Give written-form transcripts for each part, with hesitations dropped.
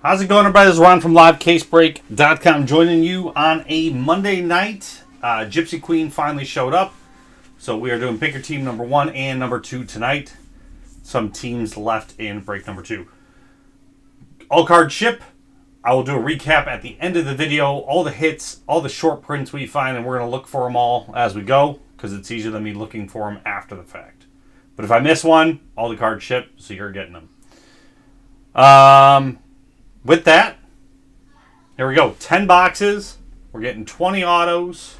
How's it going, everybody? This is Ron from LiveCaseBreak.com joining you on a Monday night. Gypsy Queen finally showed up. So we are doing Pick Your Team number 1 and number 2 tonight. Some teams left in break number 2. All card ship. I will do a recap at the end of the video. All the hits, all the short prints we find, and we're going to look for them all as we go because it's easier than me looking for them after the fact. But if I miss one, all the cards ship, so you're getting them. With that, here we go. 10 boxes. We're getting 20 autos.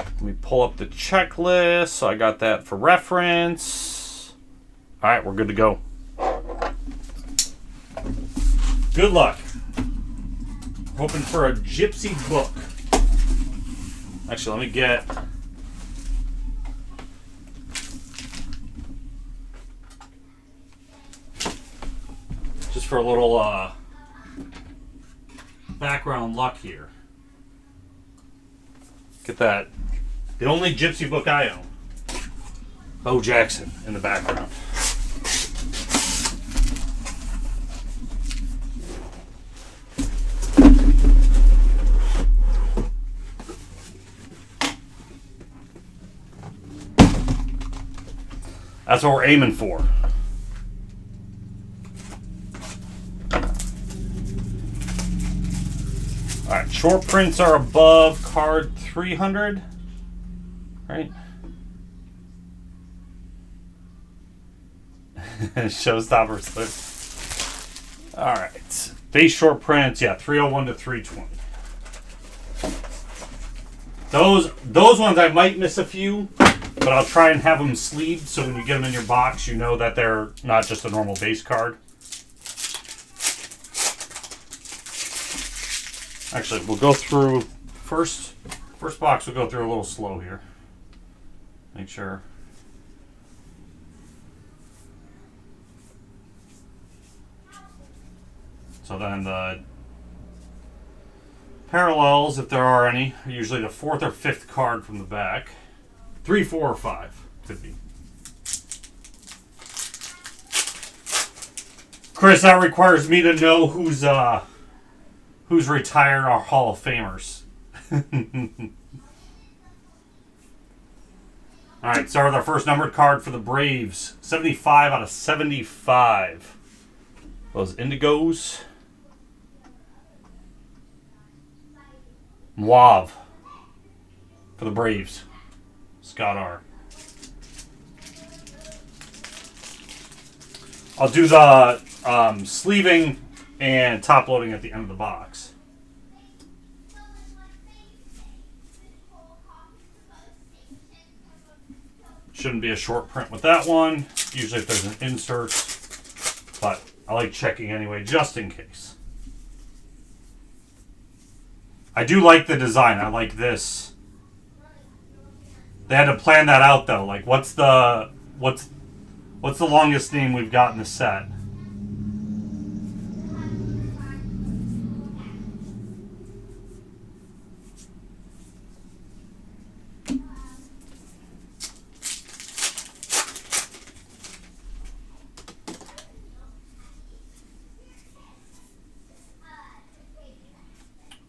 Let me pull up the checklist. So I got that for reference. All right, we're good to go. Good luck. Hoping for a Gypsy book. Actually, let me get... just for a little background luck here. Get that. The only Gypsy book I own. Bo Jackson in the background. That's what we're aiming for. Alright, short prints are above card 300, right? Showstopper slip. Alright, base short prints, yeah, 301 to 320. Those ones I might miss a few, but I'll try and have them sleeved so when you get them in your box, you know that they're not just a normal base card. Actually, we'll go through first box. We'll go through a little slow here. Make sure. So then the parallels, if there are any, are usually the 4th or 5th card from the back. 3, 4, or 5 could be. Chris, that requires me to know who's retired our Hall of Famers. Alright, start with our first numbered card for the Braves. 75 out of 75. Those Indigos. Mauve for the Braves. Scott R. I'll do the sleeving and top loading at the end of the box. Shouldn't be a short print with that one. Usually if there's an insert, but I like checking anyway, just in case. I do like the design. I like this. They had to plan that out though. Like, what's the longest name we've got in the set?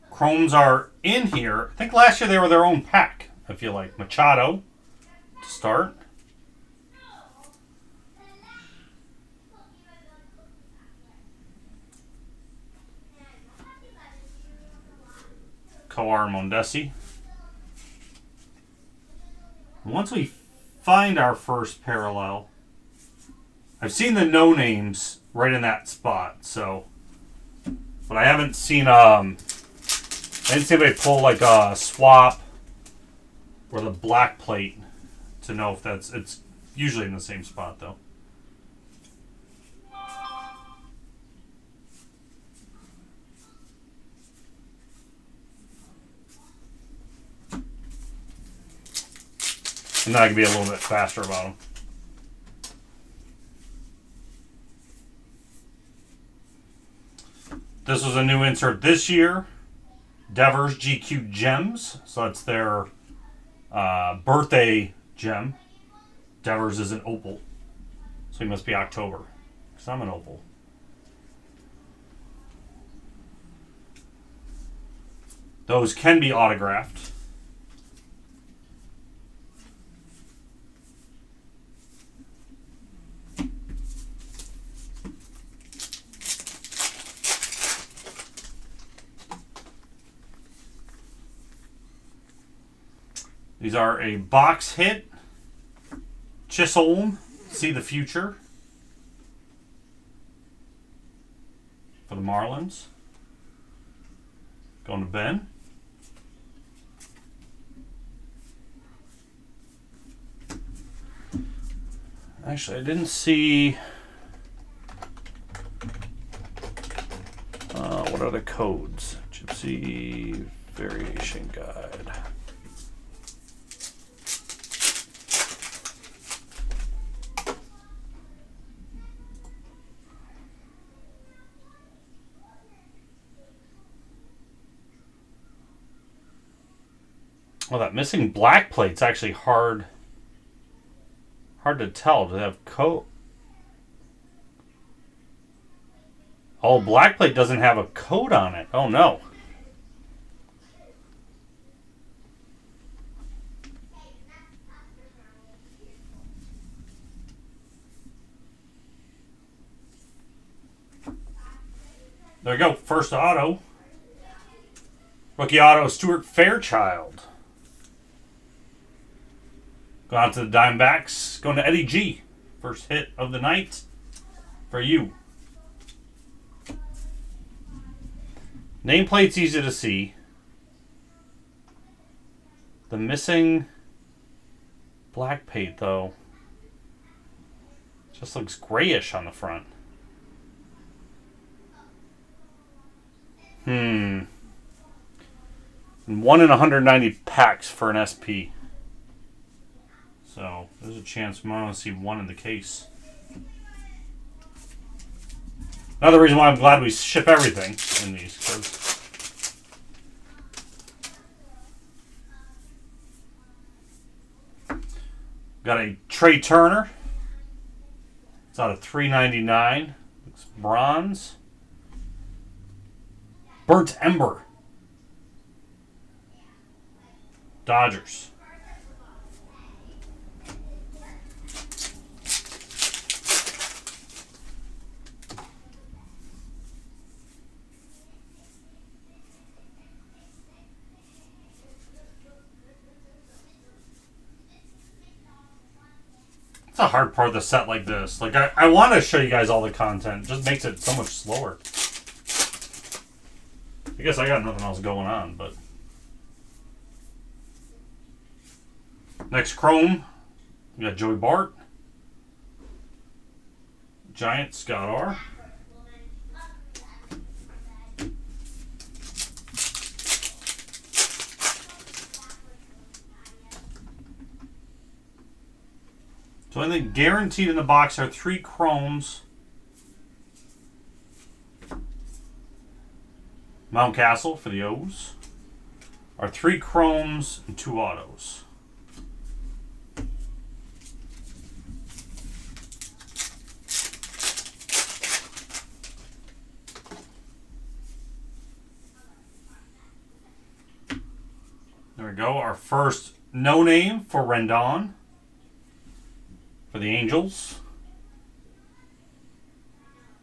Chromes are in here. I think last year they were their own pack. I feel like Machado to start. Coar Mondesi. Once we find our first parallel, I've seen the no names right in that spot. So, but I haven't seen I didn't see anybody pull like a swap or the black plate to know if it's usually in the same spot though. And then I can be a little bit faster about them. This was a new insert this year. Devers GQ Gems. So that's their birthday gem. Devers is an opal. So he must be October. Because I'm an opal. Those can be autographed. These are a box hit. Chisholm, See the Future. For the Marlins. Going to Ben. Actually, I didn't see... what are the codes? Gypsy Variation Guide. Well, that missing black plate's actually hard to tell. Do they have code? Oh, black plate doesn't have a code on it. Oh, no. There we go. First auto. Rookie auto, Stuart Fairchild. Going out to the Diamondbacks. Going to Eddie G. First hit of the night for you. Nameplate's easy to see. The missing black plate, though, just looks grayish on the front. 1 in 190 packs for an SP. So there's a chance we might want to see one in the case. Another reason why I'm glad we ship everything in these. Got a Trey Turner. It's out of $3.99. It's bronze. Burnt Ember. Dodgers. It's a hard part of the set like this. Like, I want to show you guys all the content. It just makes it so much slower. I guess I got nothing else going on, but... Next Chrome, we got Joey Bart. Giant, Scott R. So I think guaranteed in the box are 3 Chromes. Mountcastle for the O's. Are 3 Chromes and 2 autos. There we go. Our first no name for Rendon. For the Angels.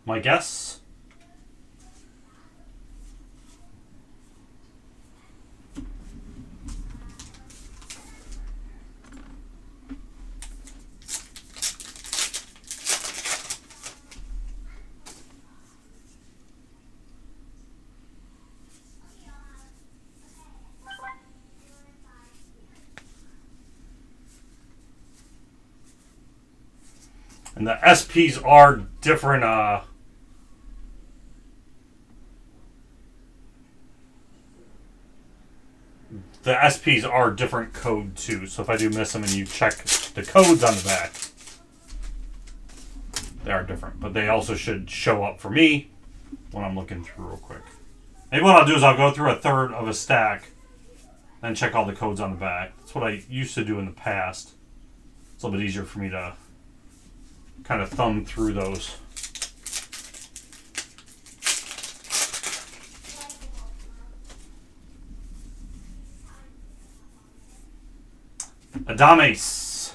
My guess. And the SPs are different, the SPs are different code too. So if I do miss them and you check the codes on the back, they are different. But they also should show up for me when I'm looking through real quick. Maybe what I'll do is I'll go through a third of a stack, then check all the codes on the back. That's what I used to do in the past. It's a little bit easier for me to kind of thumb through those. Adames.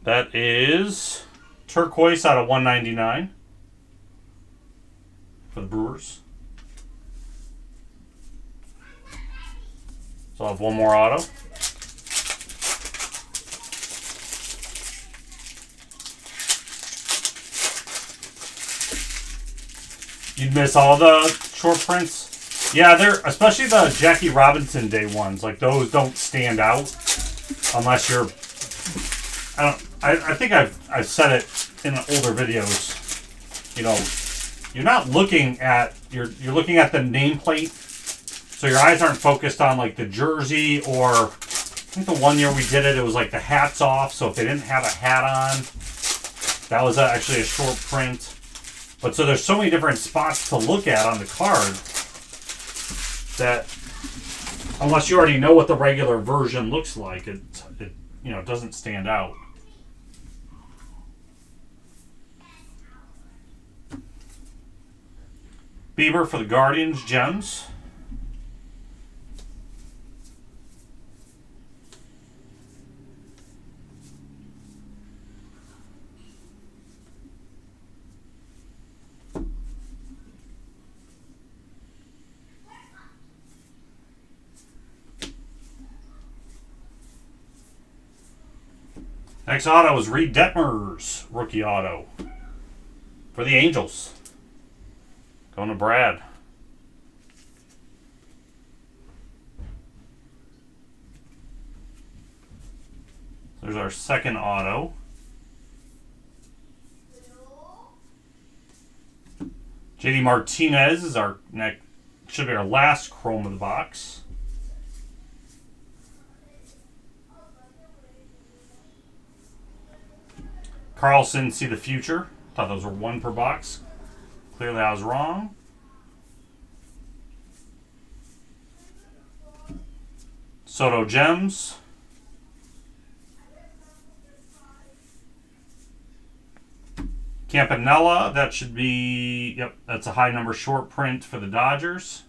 That is turquoise out of 199 for the Brewers. So I'll have one more auto. You'd miss all the short prints. Yeah, they're especially the Jackie Robinson Day ones. Like those don't stand out unless you're. I think I've said it in older videos. You know, you're not looking at you're looking at the nameplate, so your eyes aren't focused on like the jersey or. I think the one year we did it, it was like the hats off. So if they didn't have a hat on, that was actually a short print. But so there's so many different spots to look at on the card that unless you already know what the regular version looks like, it doesn't stand out. Bieber for the Guardians, gems. Next auto is Reed Detmer's rookie auto for the Angels. Going to Brad. There's our second auto. JD Martinez is our next, should be our last chrome of the box. Carlson, see the future. Thought those were one per box. Clearly I was wrong. Soto gems. Campanella, that should be, yep, that's a high number short print for the Dodgers.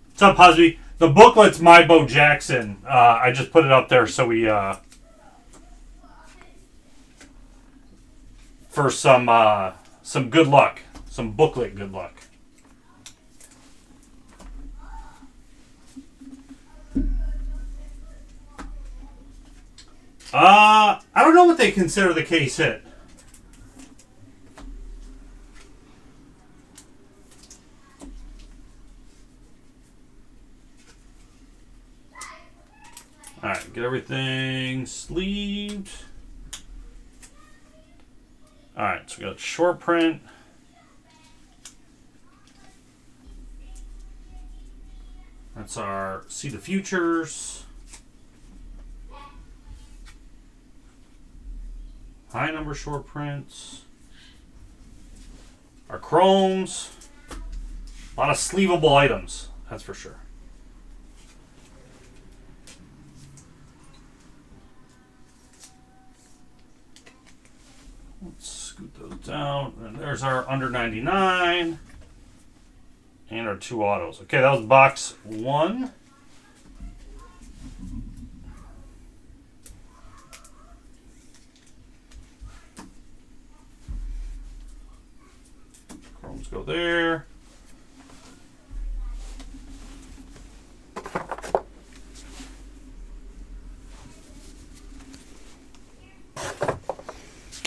What's up, Husby? The booklet's My Bo Jackson. I just put it up there so we, for some good luck, some booklet good luck. I don't know what they consider the case hit. All right, get everything sleeved. All right, so we got short print. That's our See the Futures. High number short prints. Our chromes. A lot of sleevable items, that's for sure. Let's scoot those down. And there's our under 99. And our two autos. Okay, that was box one. Chromes go there.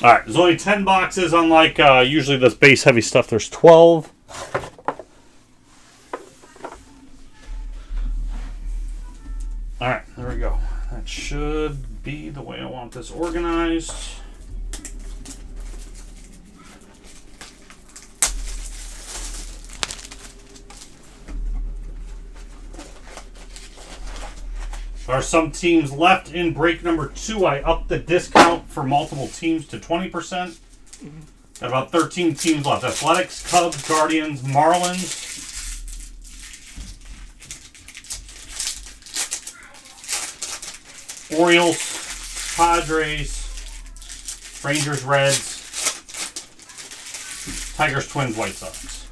Alright, there's only 10 boxes, unlike usually this base heavy stuff, there's 12. Alright, there we go. That should be the way I want this organized. There are some teams left in break number 2. I upped the discount for multiple teams to 20%. Got about 13 teams left. Athletics, Cubs, Guardians, Marlins. Orioles, Padres, Rangers, Reds, Tigers, Twins, White Sox.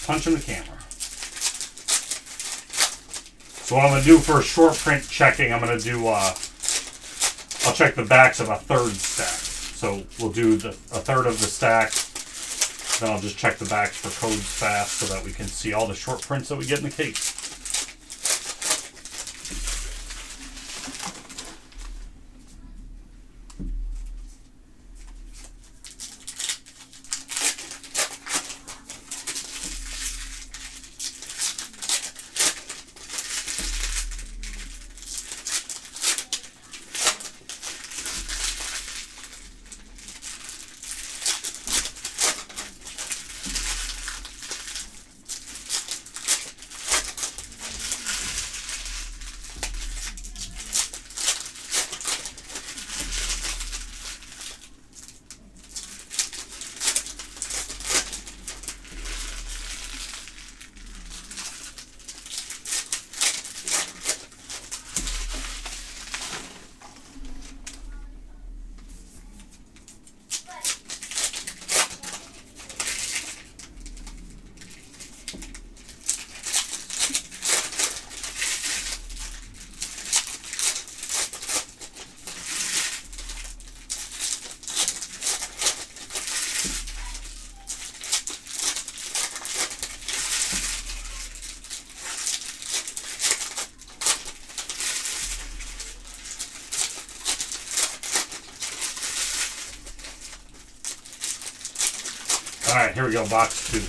punching the camera. So what I'm going to do for short print checking, I'm going to do, I'll check the backs of a third stack. So we'll do a third of the stack. Then I'll just check the backs for codes fast so that we can see all the short prints that we get in the case. Alright, here we go, box 2.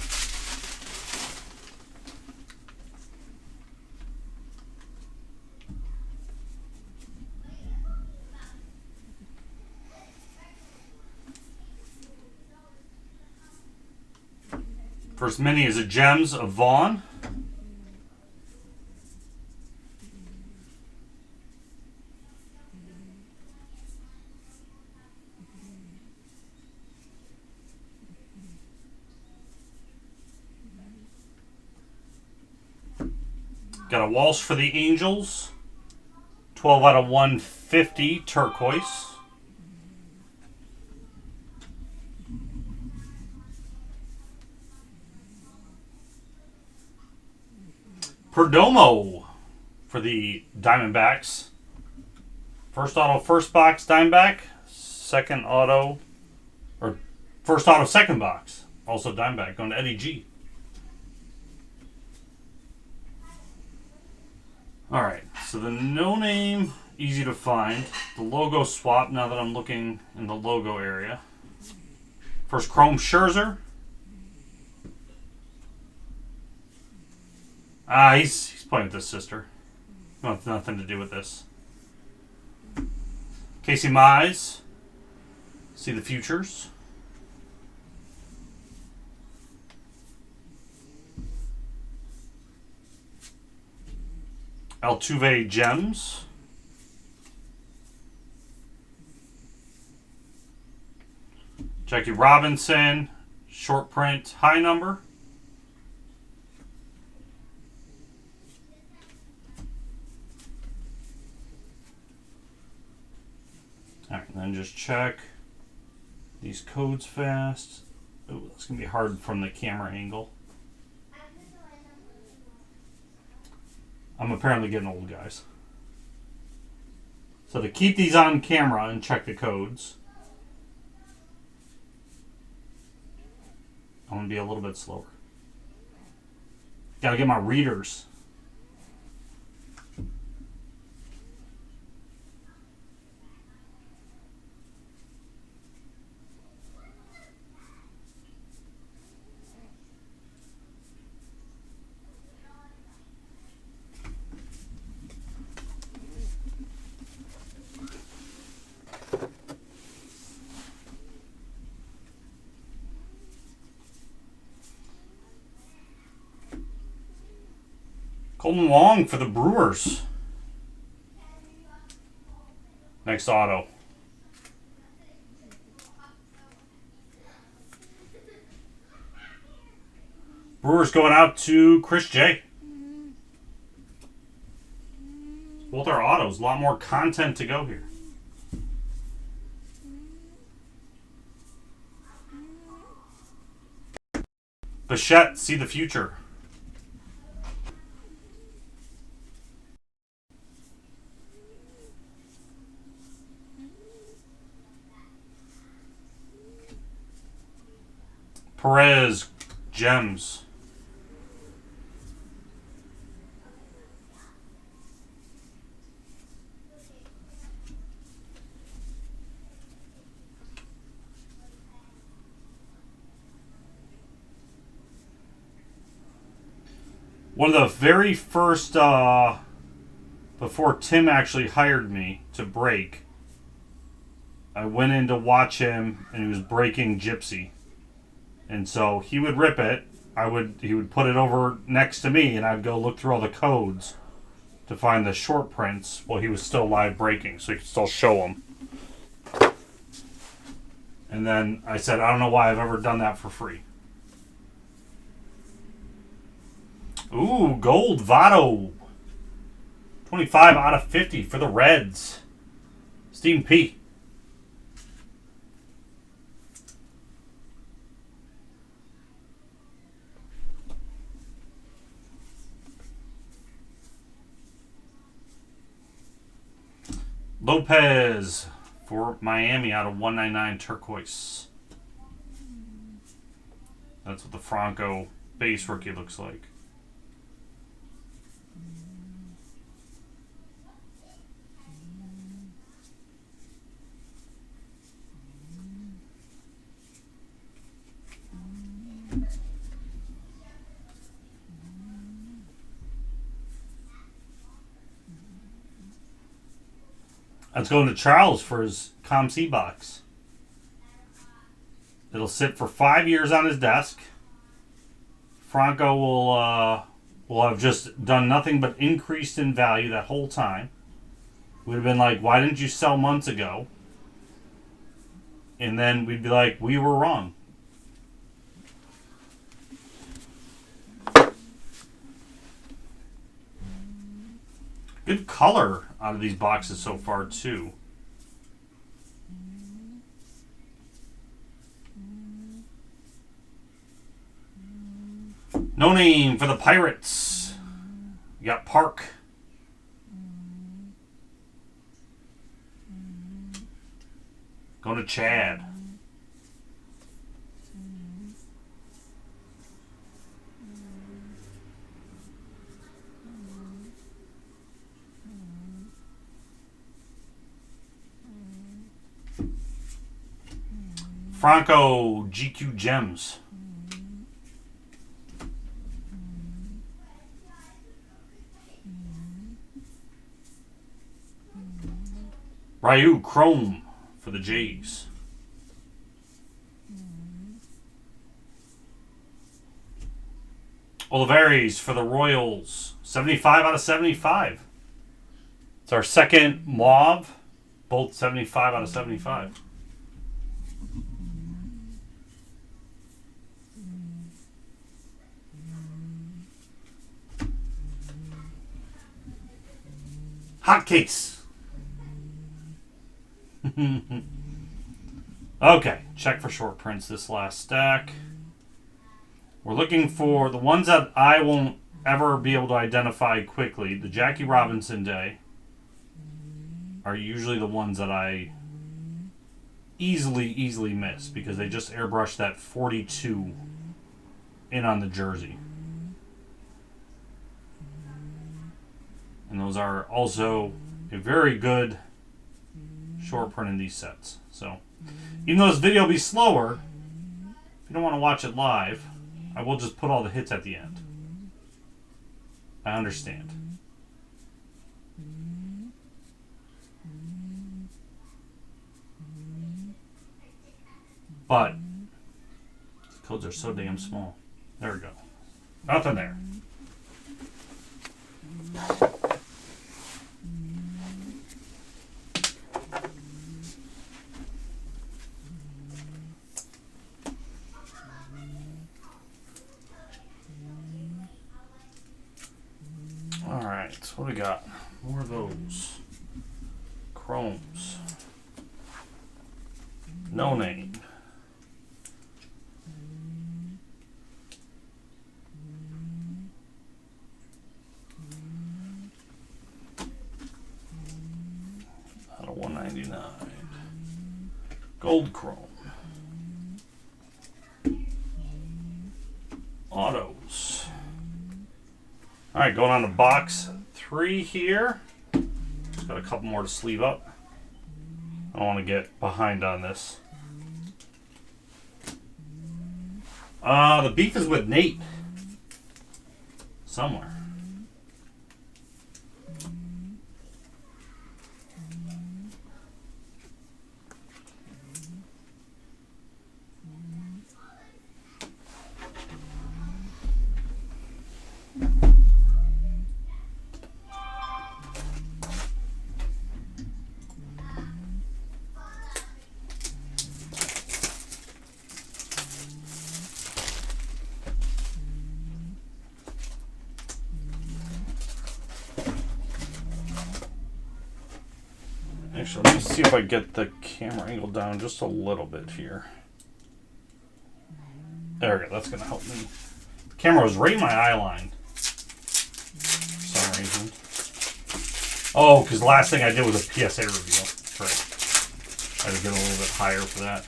First mini is a Gems of Vaughn. Got a Walsh for the Angels. 12 out of 150 turquoise. Perdomo for the Diamondbacks. First auto, first box, Diamondback. Second auto, or first auto, second box. Also Diamondback, going to Eddie G. Alright, so the no name, easy to find. The logo swap, now that I'm looking in the logo area. First Chrome Scherzer. He's playing with his sister. Nothing to do with this. Casey Mize. See the futures. Altuve Gems. Jackie Robinson, short print, high number. All right, and then just check these codes fast. Oh, that's gonna be hard from the camera angle. I'm apparently getting old, guys. So to keep these on camera and check the codes, I'm going to be a little bit slower. Got to get my readers. Colton Wong for the Brewers. Next auto. Brewers going out to Chris J. Both our autos. A lot more content to go here. Bichette, see the future. Perez, gems. One of the very first, before Tim actually hired me to break, I went in to watch him, and he was breaking Gypsy. And so he would rip it. He would put it over next to me, and I'd go look through all the codes to find the short prints while he was still live breaking, so he could still show them. And then I said, I don't know why I've ever done that for free. Ooh, gold Votto. 25 out of 50 for the Reds. Stephen P. Lopez for Miami out of 199 turquoise. That's what the Franco base rookie looks like. That's going to Charles for his ComC box. It'll sit for 5 years on his desk. Franco will have just done nothing but increased in value that whole time. We'd have been like, why didn't you sell months ago? And then we'd be like, we were wrong. Good color out of these boxes so far, too. No name for the Pirates. You got Park. Going to Chad. Franco GQ Gems. Ryu Chrome for the Jays. Olivares for the Royals. 75 out of 75. It's our second mauve. Both 75 out of 75. Hot case. Okay, check for short prints this last stack. We're looking for the ones that I won't ever be able to identify quickly. The Jackie Robinson Day are usually the ones that I easily miss because they just airbrush that 42 in on the jersey. And those are also a very good short print in these sets. So, even though this video will be slower, if you don't want to watch it live, I will just put all the hits at the end. I understand. But, the codes are so damn small. There we go. Nothing there. Alright, what do we got? More of those. Chromes. No name. Gold Chrome. Autos. Alright, going on to box 3 here. Just got a couple more to sleeve up. I don't want to get behind on this. The beef is with Nate. Somewhere. Actually, let me see if I get the camera angle down just a little bit here. There we go. That's going to help me. The camera was right in my eye line for some reason. Oh, because the last thing I did was a PSA reveal. That's right. I had to get a little bit higher for that.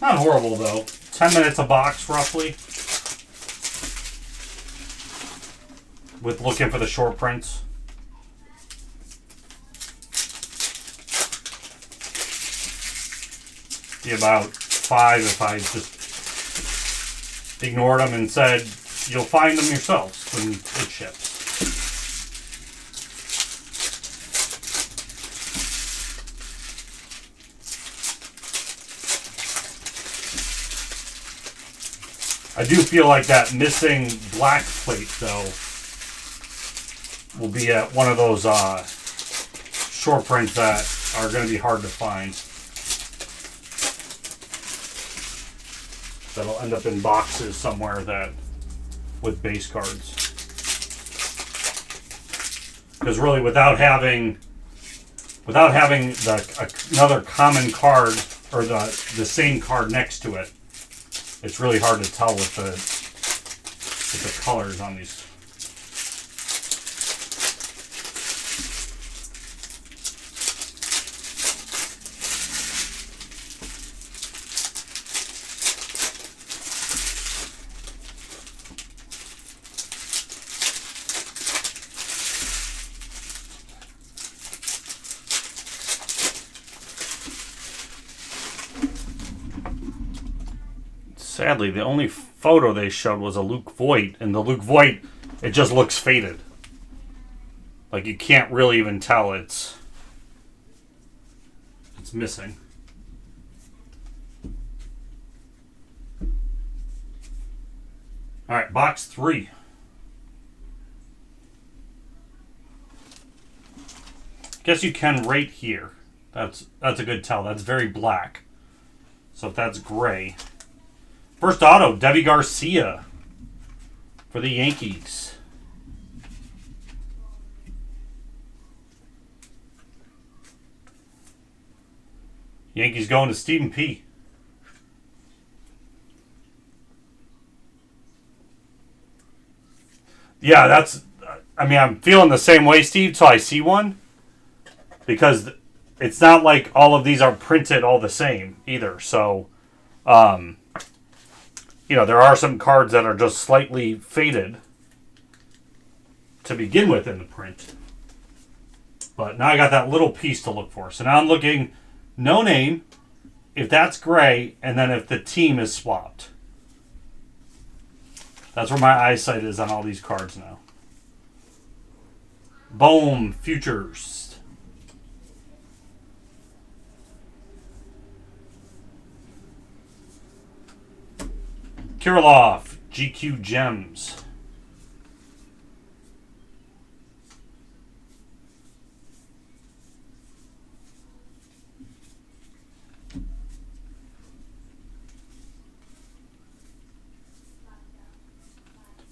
Not horrible, though. 10 minutes a box, roughly. With looking for the short prints. Be about 5 if I just ignored them and said, you'll find them yourselves when it ships. I do feel like that missing black plate, though, will be at one of those short prints that are going to be hard to find. That'll end up in boxes somewhere that with base cards. Because really, without having another common card or the same card next to it, it's really hard to tell with the colors on these. Sadly, the only photo they showed was a Luke Voigt, and the Luke Voigt, it just looks faded. Like, you can't really even tell it's missing. Alright, box 3. Guess you can right here. That's a good tell. That's very black. So if that's gray... First auto, Debbie Garcia for the Yankees. Yankees going to Stephen P. Yeah, I'm feeling the same way, Steve, till I see one. Because it's not like all of these are printed all the same either. So, there are some cards that are just slightly faded to begin with in the print. But now I got that little piece to look for. So now I'm looking, no name, if that's gray, and then if the team is swapped. That's where my eyesight is on all these cards now. Boom, futures. Kirilov, GQ Gems.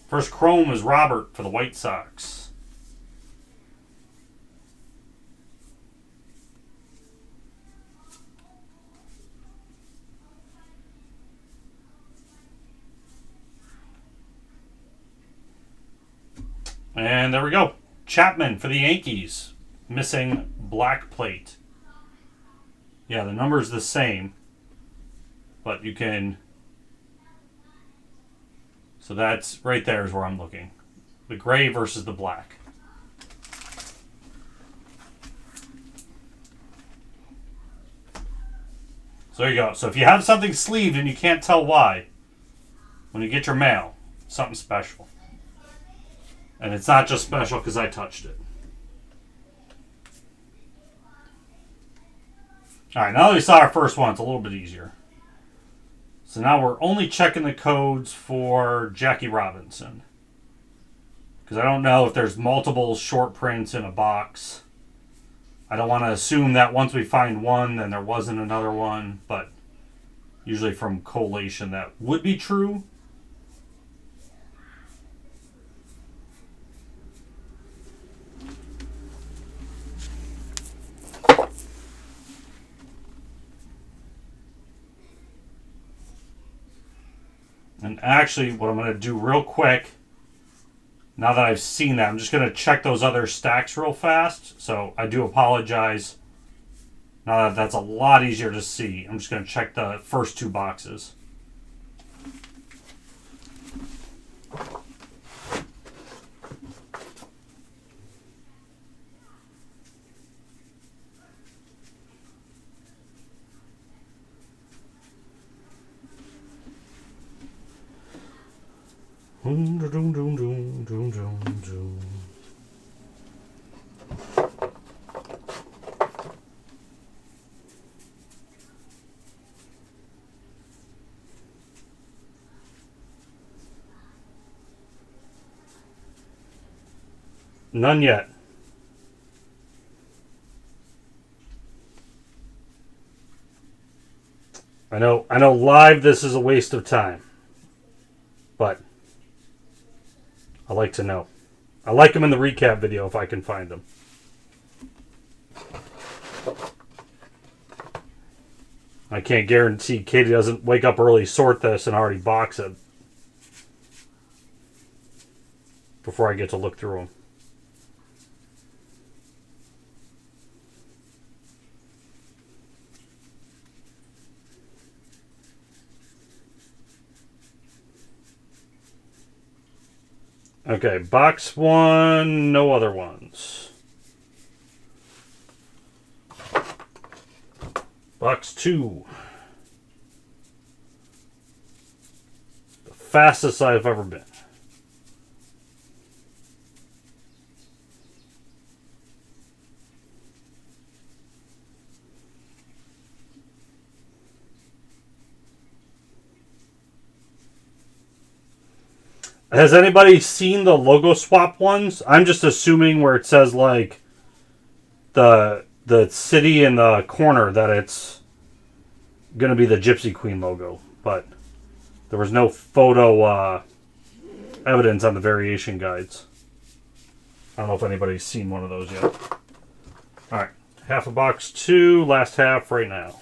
First chrome is Robert for the White Sox. And there we go. Chapman for the Yankees. Missing black plate. Yeah, the number's the same. But you can... So that's right there is where I'm looking. The gray versus the black. So there you go. So if you have something sleeved and you can't tell why, when you get your mail, something special. And it's not just special because I touched it. Alright, now that we saw our first one, it's a little bit easier. So now we're only checking the codes for Jackie Robinson. Because I don't know if there's multiple short prints in a box. I don't want to assume that once we find one, then there wasn't another one. But usually from collation, that would be true. And actually, what I'm going to do real quick, now that I've seen that, I'm just going to check those other stacks real fast. So I do apologize. Now that that's a lot easier to see, I'm just going to check the first two boxes. None yet. I know live this is a waste of time. But I like to know. I like them in the recap video if I can find them. I can't guarantee Katie doesn't wake up early, sort this, and already box it before I get to look through them. Okay, box one, no other ones. Box two. The fastest I've ever been. Has anybody seen the logo swap ones? I'm just assuming where it says like the city in the corner that it's going to be the Gypsy Queen logo, but there was no photo evidence on the variation guides. I don't know if anybody's seen one of those yet. Alright, half of box two, last half right now.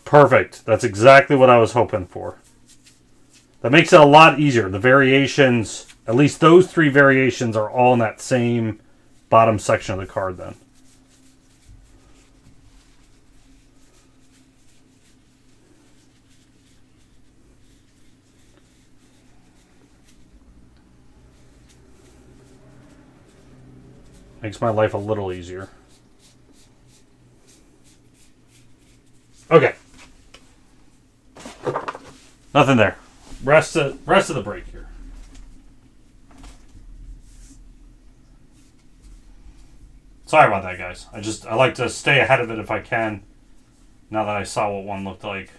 Perfect. That's exactly what I was hoping for. That makes it a lot easier. The variations, at least those three variations, are all in that same bottom section of the card then. Makes my life a little easier. Okay. Nothing there. Rest of the break here. Sorry about that, guys. I like to stay ahead of it if I can. Now that I saw what one looked like.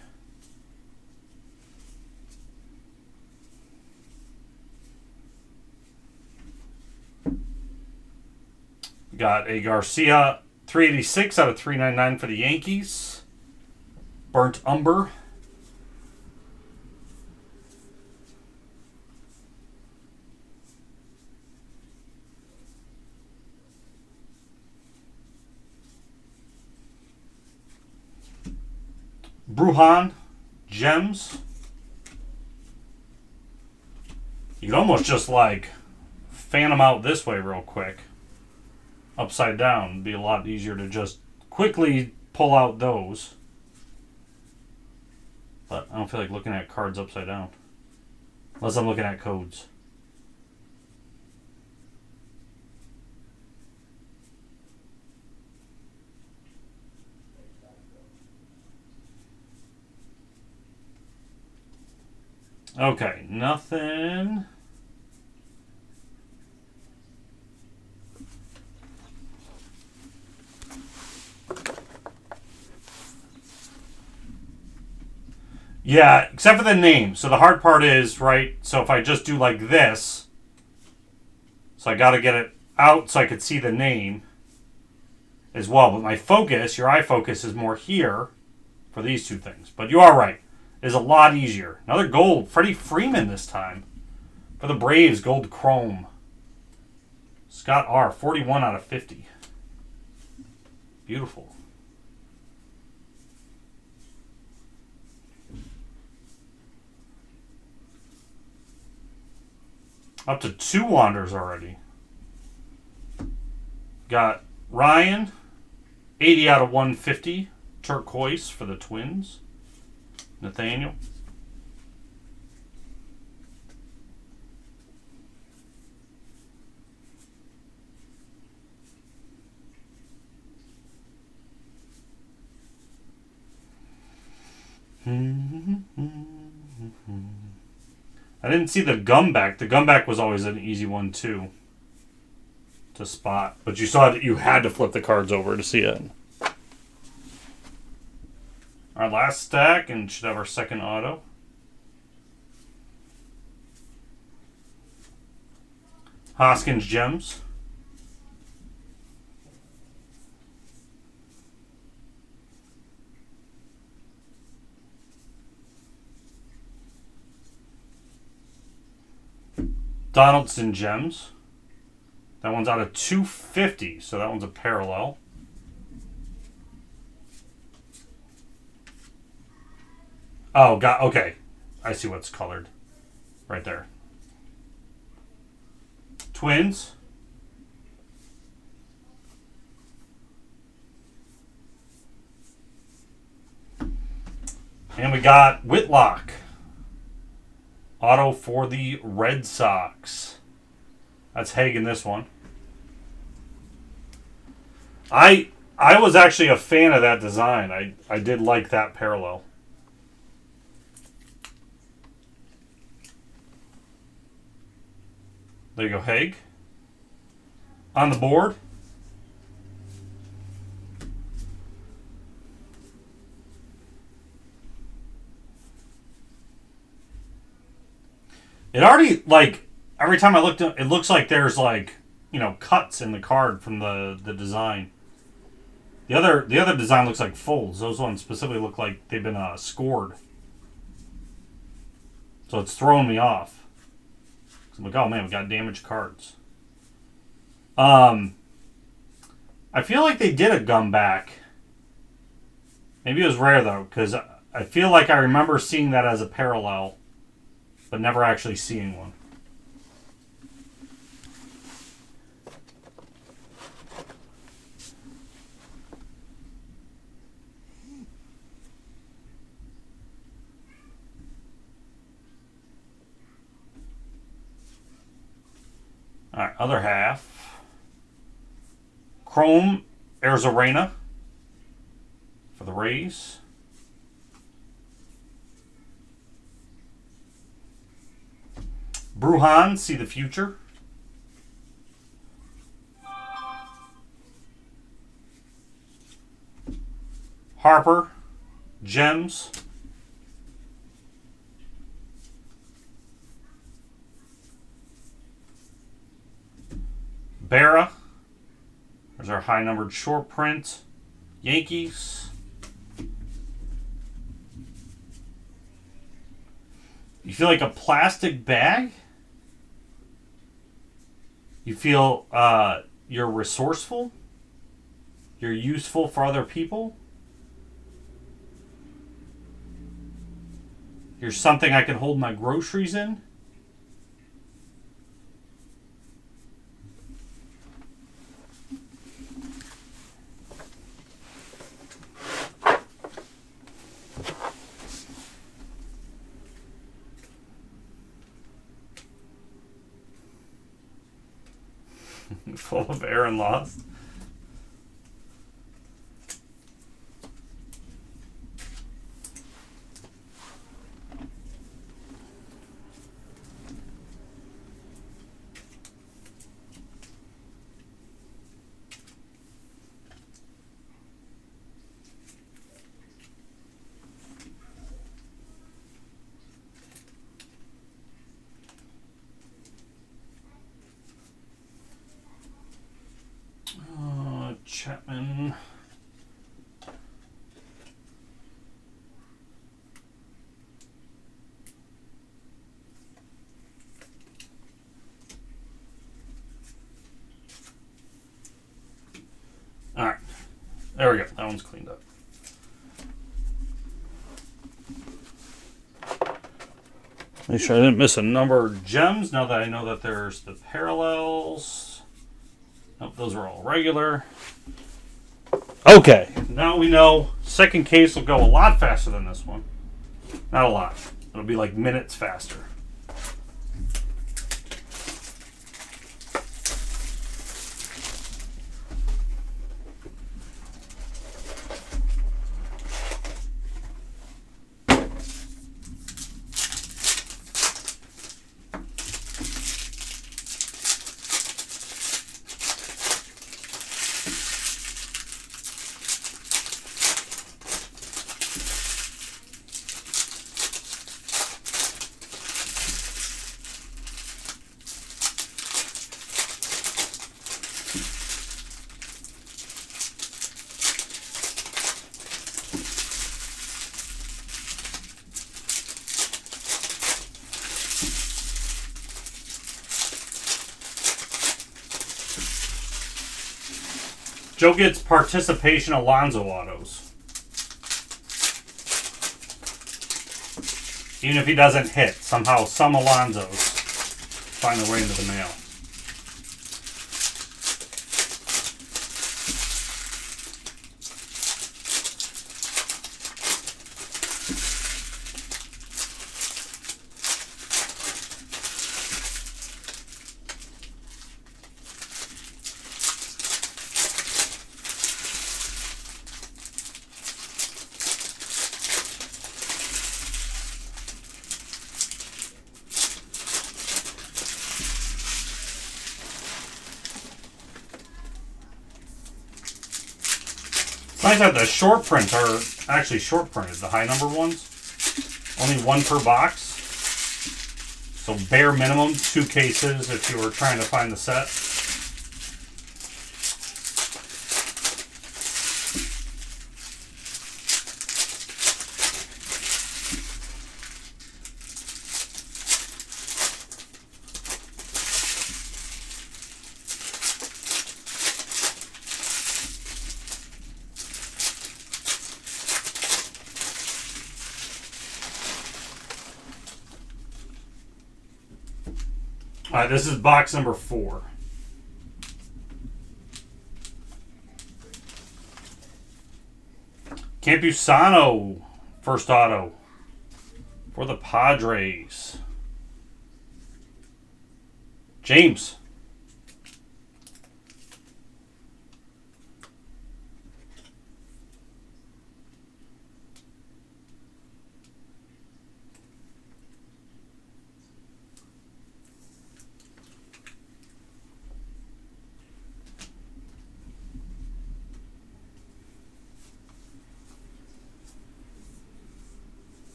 Got a Garcia 386 out of 399 for the Yankees. Burnt Umber. Brujan Gems. You could almost just like fan them out this way real quick. Upside down. It'd be a lot easier to just quickly pull out those. But I don't feel like looking at cards upside down. Unless I'm looking at codes. Okay, nothing. Yeah, except for the name. So the hard part is, right, so if I just do like this, so I got to get it out so I could see the name as well. But my focus, your eye focus, is more here for these two things. But you are right. It is a lot easier. Another gold. Freddie Freeman this time. For the Braves, gold chrome. Scott R. 41 out of 50. Beautiful. Up to 2 wanders already. Got Ryan, 80 out of 150. Turquoise for the Twins. Nathaniel. I didn't see the gum back. The gum back was always an easy one too to spot, but you saw that you had to flip the cards over to see it. Our last stack, and should have our second auto. Hoskins Gems. Donaldson Gems. That one's out of 250, so that one's a parallel. Oh, God, okay. I see what's colored. Right there. Twins. And we got Whitlock. Auto for the Red Sox. That's Haig in this one. I was actually a fan of that design. I did like that parallel. There you go, Haig. On the board. It already, like, every time I looked at it, looks like there's, like, you know, cuts in the card from the design. The other design looks like folds. Those ones specifically look like they've been scored. So it's throwing me off. I'm like, oh man, we got damaged cards. I feel like they did a gum back. Maybe it was rare though, because I feel like I remember seeing that as a parallel, but never actually seeing one. All right, other half. Chrome Arizarena for the Rays. Brujan, See the Future. Harper, Gems. Berra. There's our high-numbered short print. Yankees. You feel like a plastic bag? You feel you're resourceful? You're useful for other people? You're something I can hold my groceries in? Full of air and lost. Chapman. All right. There we go. That one's cleaned up. Make sure I didn't miss a number of gems now that I know that there's the parallels. Nope, those are all regular. Okay, now we know second case will go a lot faster than this one. Not a lot. It'll be like minutes faster. Joe gets participation Alonso autos. Even if he doesn't hit, somehow some Alonsos find their way into the mail. It's nice that the short prints are actually short printed, the high number ones. Only one per box. So bare minimum, 2 cases if you were trying to find the set. All right, this is box number 4. Campusano, first auto for the Padres. James.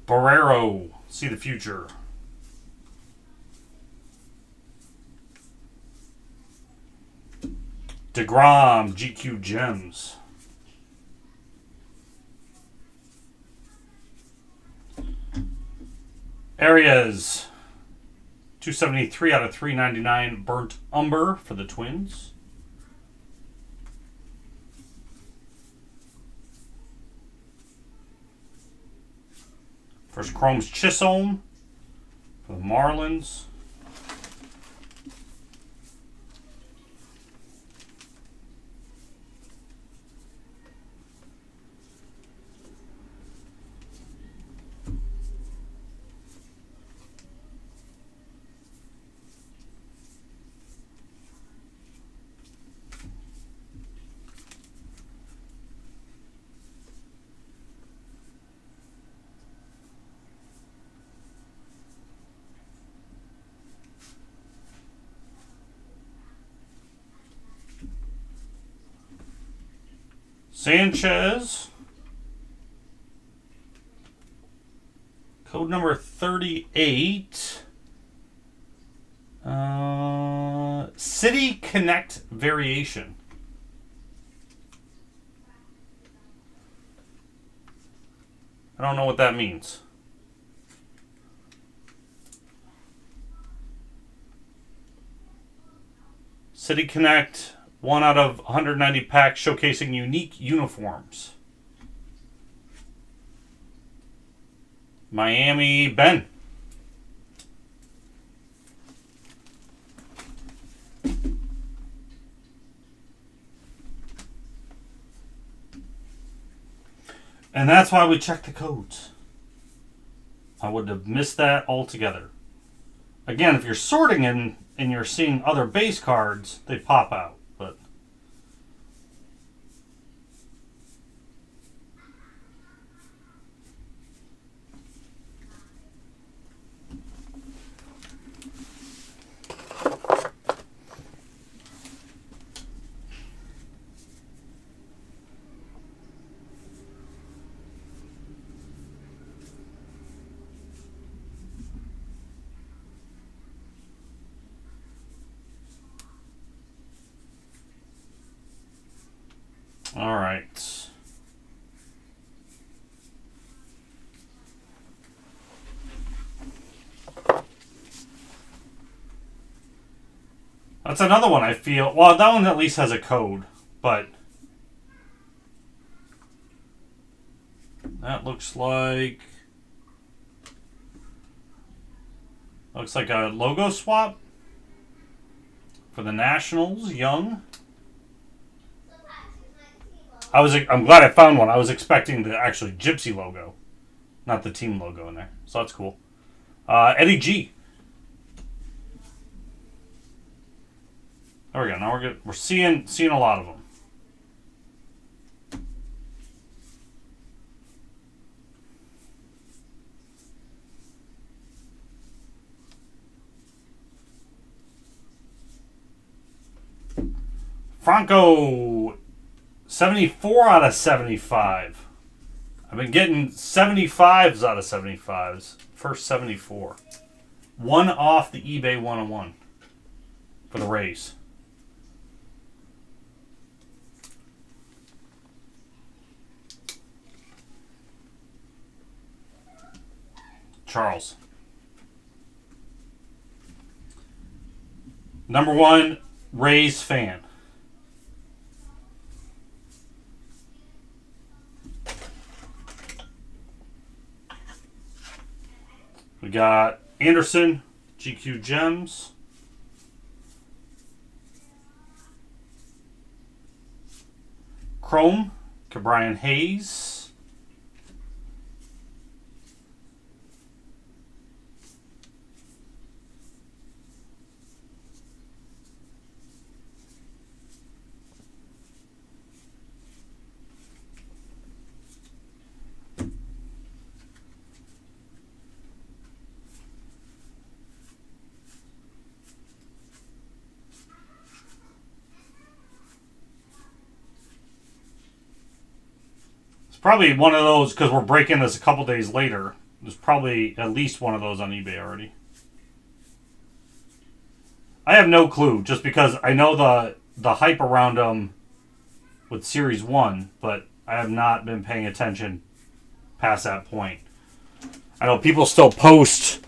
Barrero, see the future. DeGrom, GQ Gems. Arias, 273 out of 399. Burnt Umber for the Twins. First Chrome's Chisholm for the Marlins. Sanchez. Code number 38. City Connect Variation. I don't know what that means. City Connect, 1 out of 190 packs showcasing unique uniforms. Miami, Ben. And that's why we check the codes. I would have missed that altogether. Again, if you're sorting and you're seeing other base cards, they pop out. But all right. That's another one I feel. Well, that one at least has a code, but that looks like a logo swap for the Nationals. Young. I'm glad I found one. I was expecting the actually Gypsy logo, not the team logo in there. So that's cool. Eddie G. There we go. Now we're good. We're seeing a lot of them. Franco, 74 out of 75. I've been getting 75s out of 75s. First 74. One off the eBay 101 for the Rays. Charles. Number 1 Rays fan. We got Anderson, GQ Gems. Chrome, Cabrian Hayes. Probably one of those because we're breaking this a couple days later. There's probably at least one of those on eBay already. I have no clue, just because I know the hype around them with Series 1, but I have not been paying attention past that point. I know people still post,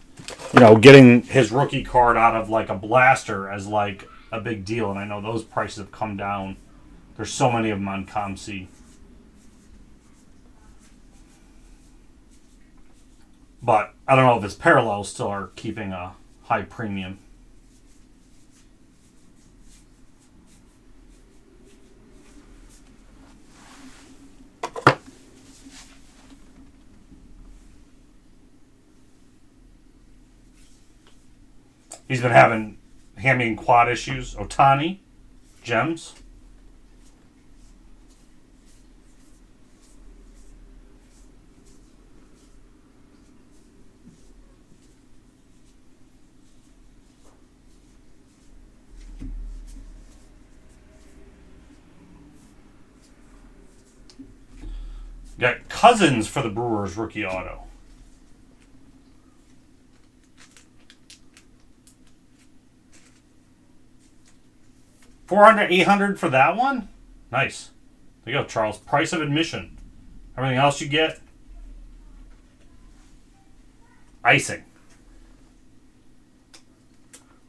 getting his rookie card out of like a blaster as like a big deal, and I know those prices have come down. There's so many of them on ComC. But I don't know if his parallels still are keeping a high premium. He's been having hammy and quad issues. Otani, gems. Got Cousins for the Brewers rookie auto. $400, $800 for that one? Nice. There you go, Charles. Price of admission. Everything else you get, icing.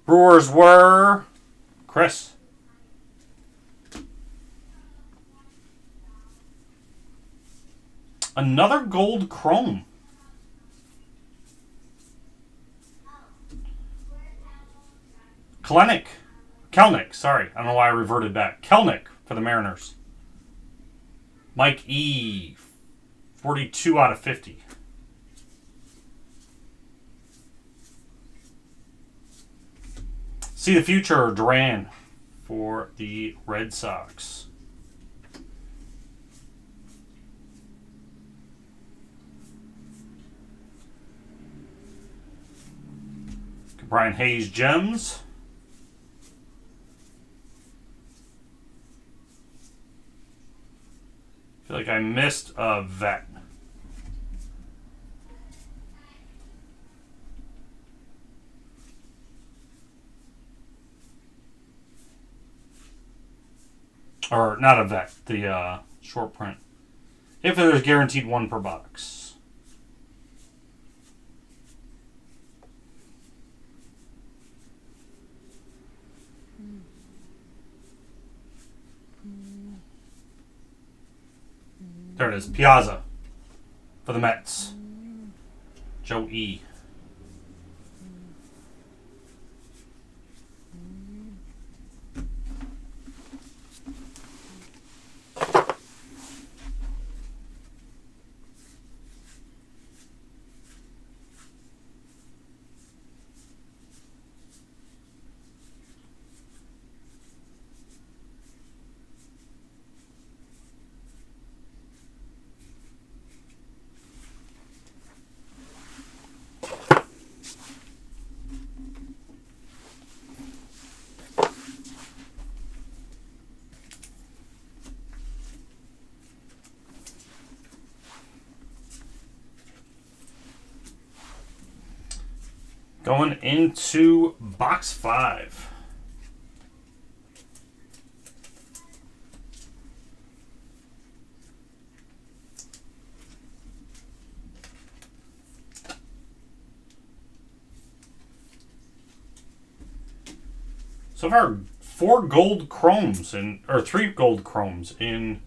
Brewers were Chris. Another gold chrome. Kelnick, sorry. I don't know why I reverted back. Kelnick for the Mariners. Mike E. 42 out of 50. See the future, Duran for the Red Sox. Brian Hayes gems. I feel like I missed a vet. Or not a vet, the short print. If there's guaranteed one per box. There it is. Piazza for the Mets. Joe E. Going into box 5. So far, 4 gold chromes or 3 gold chromes in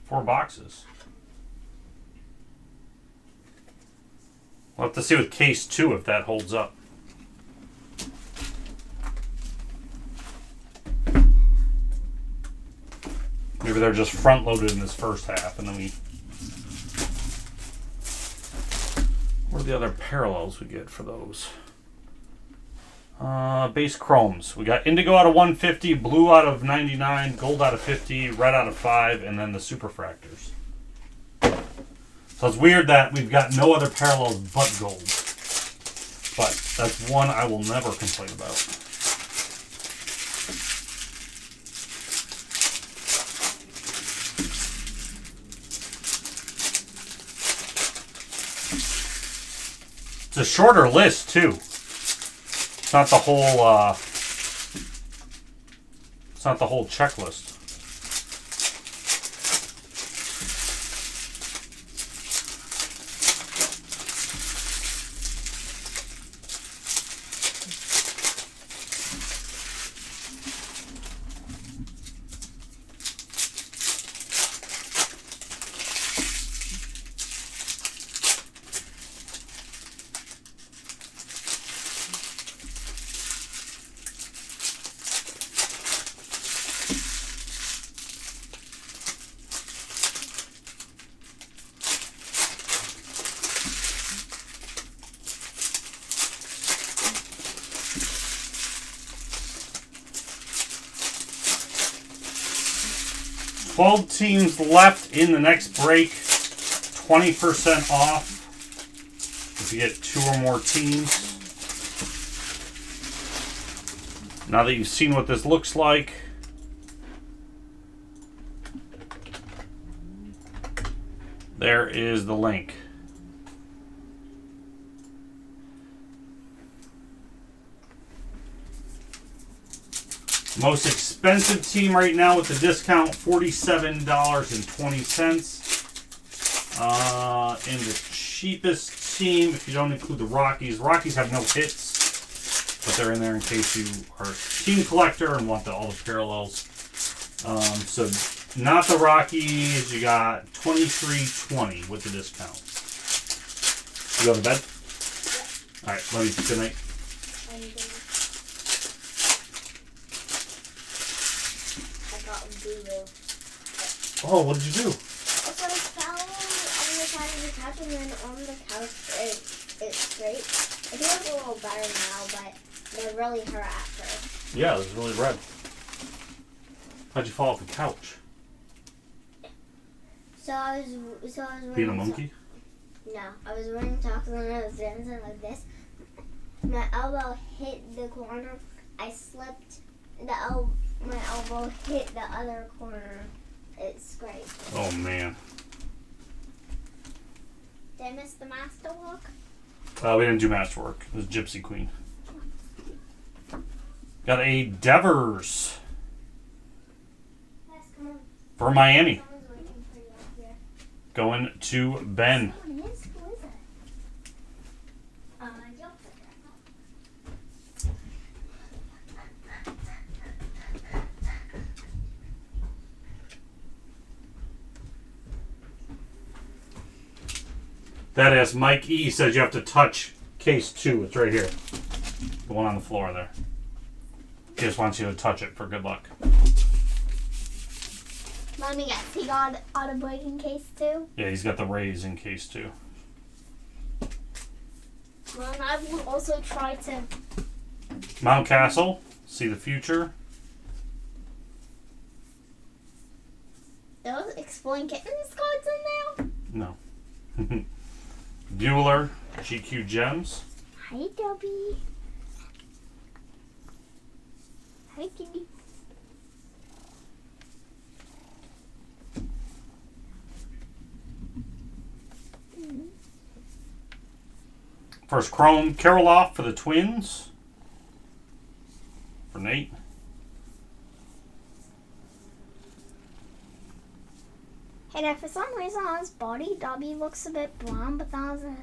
4 boxes. We'll have to see with case 2 if that holds up. Maybe they're just front loaded in this first half, and then what are the other parallels we get for those? Base chromes. We got indigo out of 150, blue out of 99, gold out of 50, red out of 5, and then the superfractors. So it's weird that we've got no other parallels but gold. But that's one I will never complain about. It's a shorter list, too. It's not the whole, checklist. Twelve teams left in the next break. 20% off if you get 2 or more teams. Now that you've seen what this looks like, there is the link. Most expensive team right now with the discount, $47.20. And the cheapest team, if you don't include the Rockies. Rockies have no hits, but they're in there in case you are a team collector and want all the parallels. So not the Rockies. You got $23.20 with the discount. You go to bed? All right, love you. Good night. Oh, what did you do? I fell on the side of the couch, and then on the couch it's straight. I think it's a little better now, but they really hurt at first. Yeah, it was really red. How'd you fall off the couch? So I was Being a monkey? No, I was wearing socks and I was dancing like this. My elbow hit the corner. I slipped. My elbow hit the other corner. It scraped. Oh, man. Did I miss the masterwork? We didn't do masterwork. It was Gypsy Queen. Got a Devers Yes, come on. for Miami. Someone's waiting for you up here. Going to Ben. Someone is? Who is it? You'll figure it out. That is Mike E. says you have to touch case 2. It's right here. The one on the floor there. He just wants you to touch it for good luck. Let me guess. He got auto breaking case too? Yeah, he's got the Rays in case 2. Well, and I will also try to. Mount Castle. See the future. Those Explain Kittens cards in there? No. Bueller. GQ Gems. Hi, Dobby. Hi, kitty. First Chrome Karoloff for the Twins. For Nate. Hey, now for some reason on his body, Dobby looks a bit brown, but on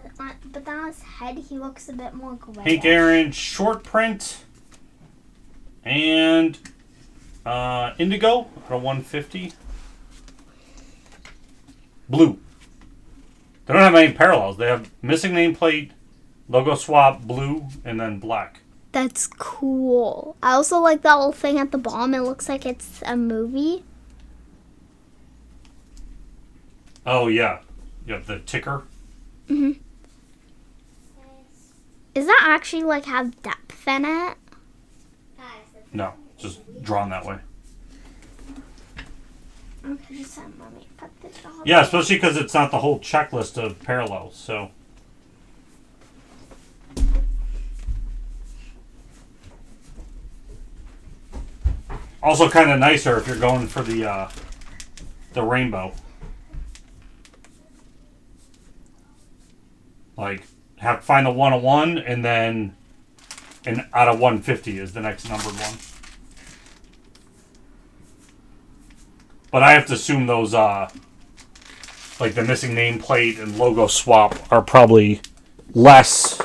his head, he looks a bit more gray. Hank Aaron short print. And Indigo at a 150. Blue. They don't have any parallels. They have missing nameplate, logo swap, blue, and then black. That's cool. I also like that little thing at the bottom. It looks like it's a movie. Oh, yeah. You have the ticker. Mm-hmm. Does that actually, like, have depth in it? No, just drawn that way. Okay, just let me put the dog. Yeah, especially because it's not the whole checklist of parallels, so. Also kind of nicer if you're going for the rainbow. Like, have to find the 101, and then out of 150 is the next numbered one. But I have to assume those, like the missing nameplate and logo swap, are probably less,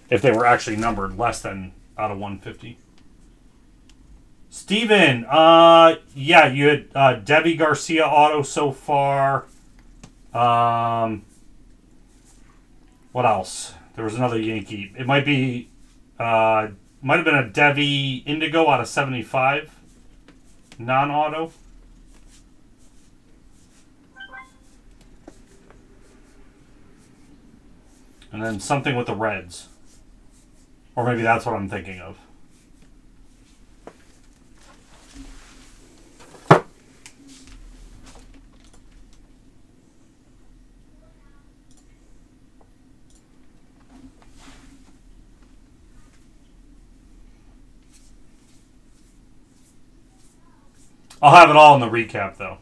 if they were actually numbered, less than out of 150. Steven, yeah, you had Debbie Garcia auto so far. What else? There was another Yankee. It might be, might have been a Debbie Indigo out of 75. Non-auto. And then something with the Reds. Or maybe that's what I'm thinking of. I'll have it all in the recap, though.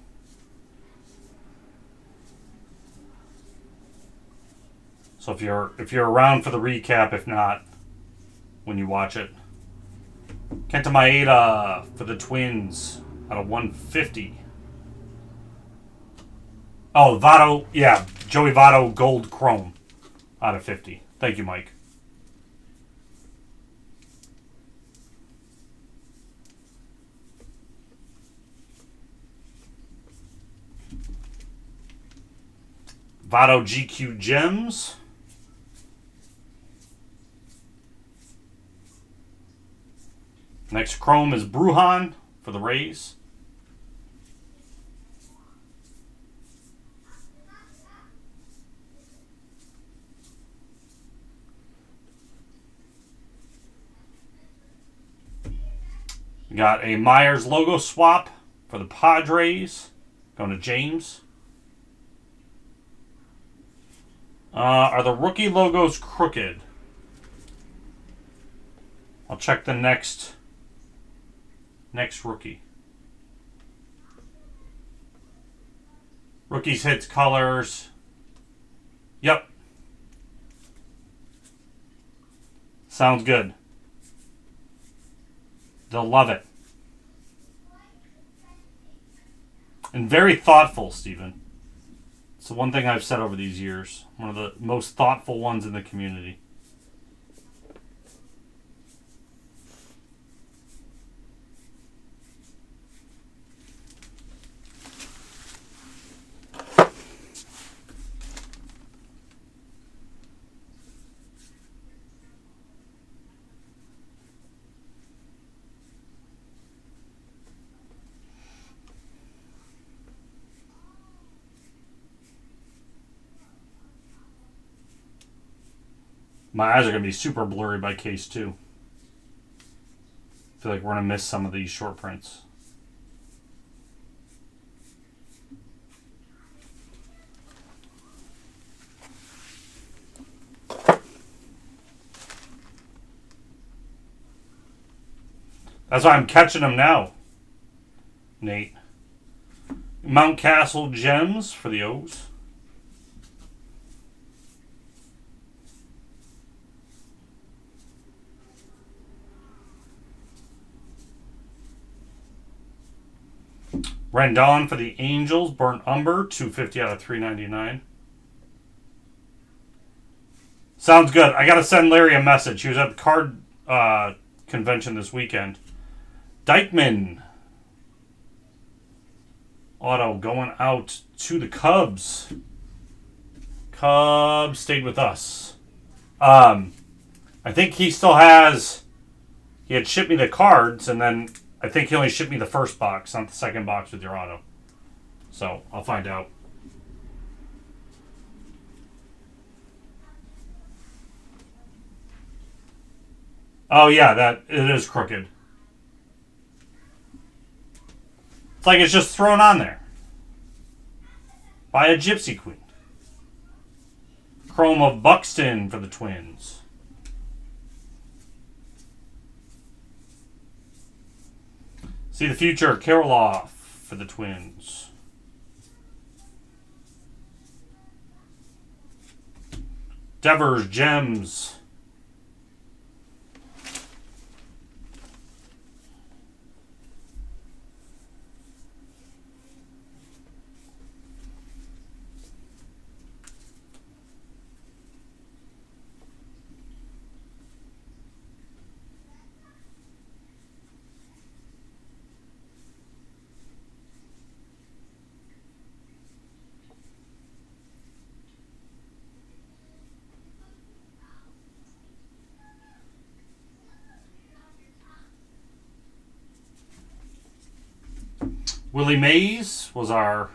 So if you're around for the recap, if not, when you watch it. Kenta Maeda for the Twins out of 150. Oh, Votto, yeah, Joey Votto Gold Chrome out of 50. Thank you, Mike. Votto GQ Gems. Next Chrome is Brujan for the Rays. We got a Myers logo swap for the Padres. Going to James. Are the rookie logos crooked? I'll check the next rookie. Rookies, hits, colors. Yep. Sounds good. They'll love it. And very thoughtful, Stephen. It's the one thing I've said over these years. One of the most thoughtful ones in the community. My eyes are going to be super blurry by case 2. I feel like we're going to miss some of these short prints. That's why I'm catching them now, Nate. Mountcastle Gems for the O's. Rendon for the Angels, Burnt Umber, 250 out of 399. Sounds good. I got to send Larry a message. He was at the card convention this weekend. Dykeman auto going out to the Cubs. Cubs stayed with us. I think he still has... He had shipped me the cards, and then... I think he only shipped me the first box, not the second box with your auto. So, I'll find out. Oh, yeah, it is crooked. It's like it's just thrown on there. By a Gypsy Queen. Chrome of Buxton for the Twins. See the future, Kirilloff for the Twins. Devers Gems. Willie Mays was our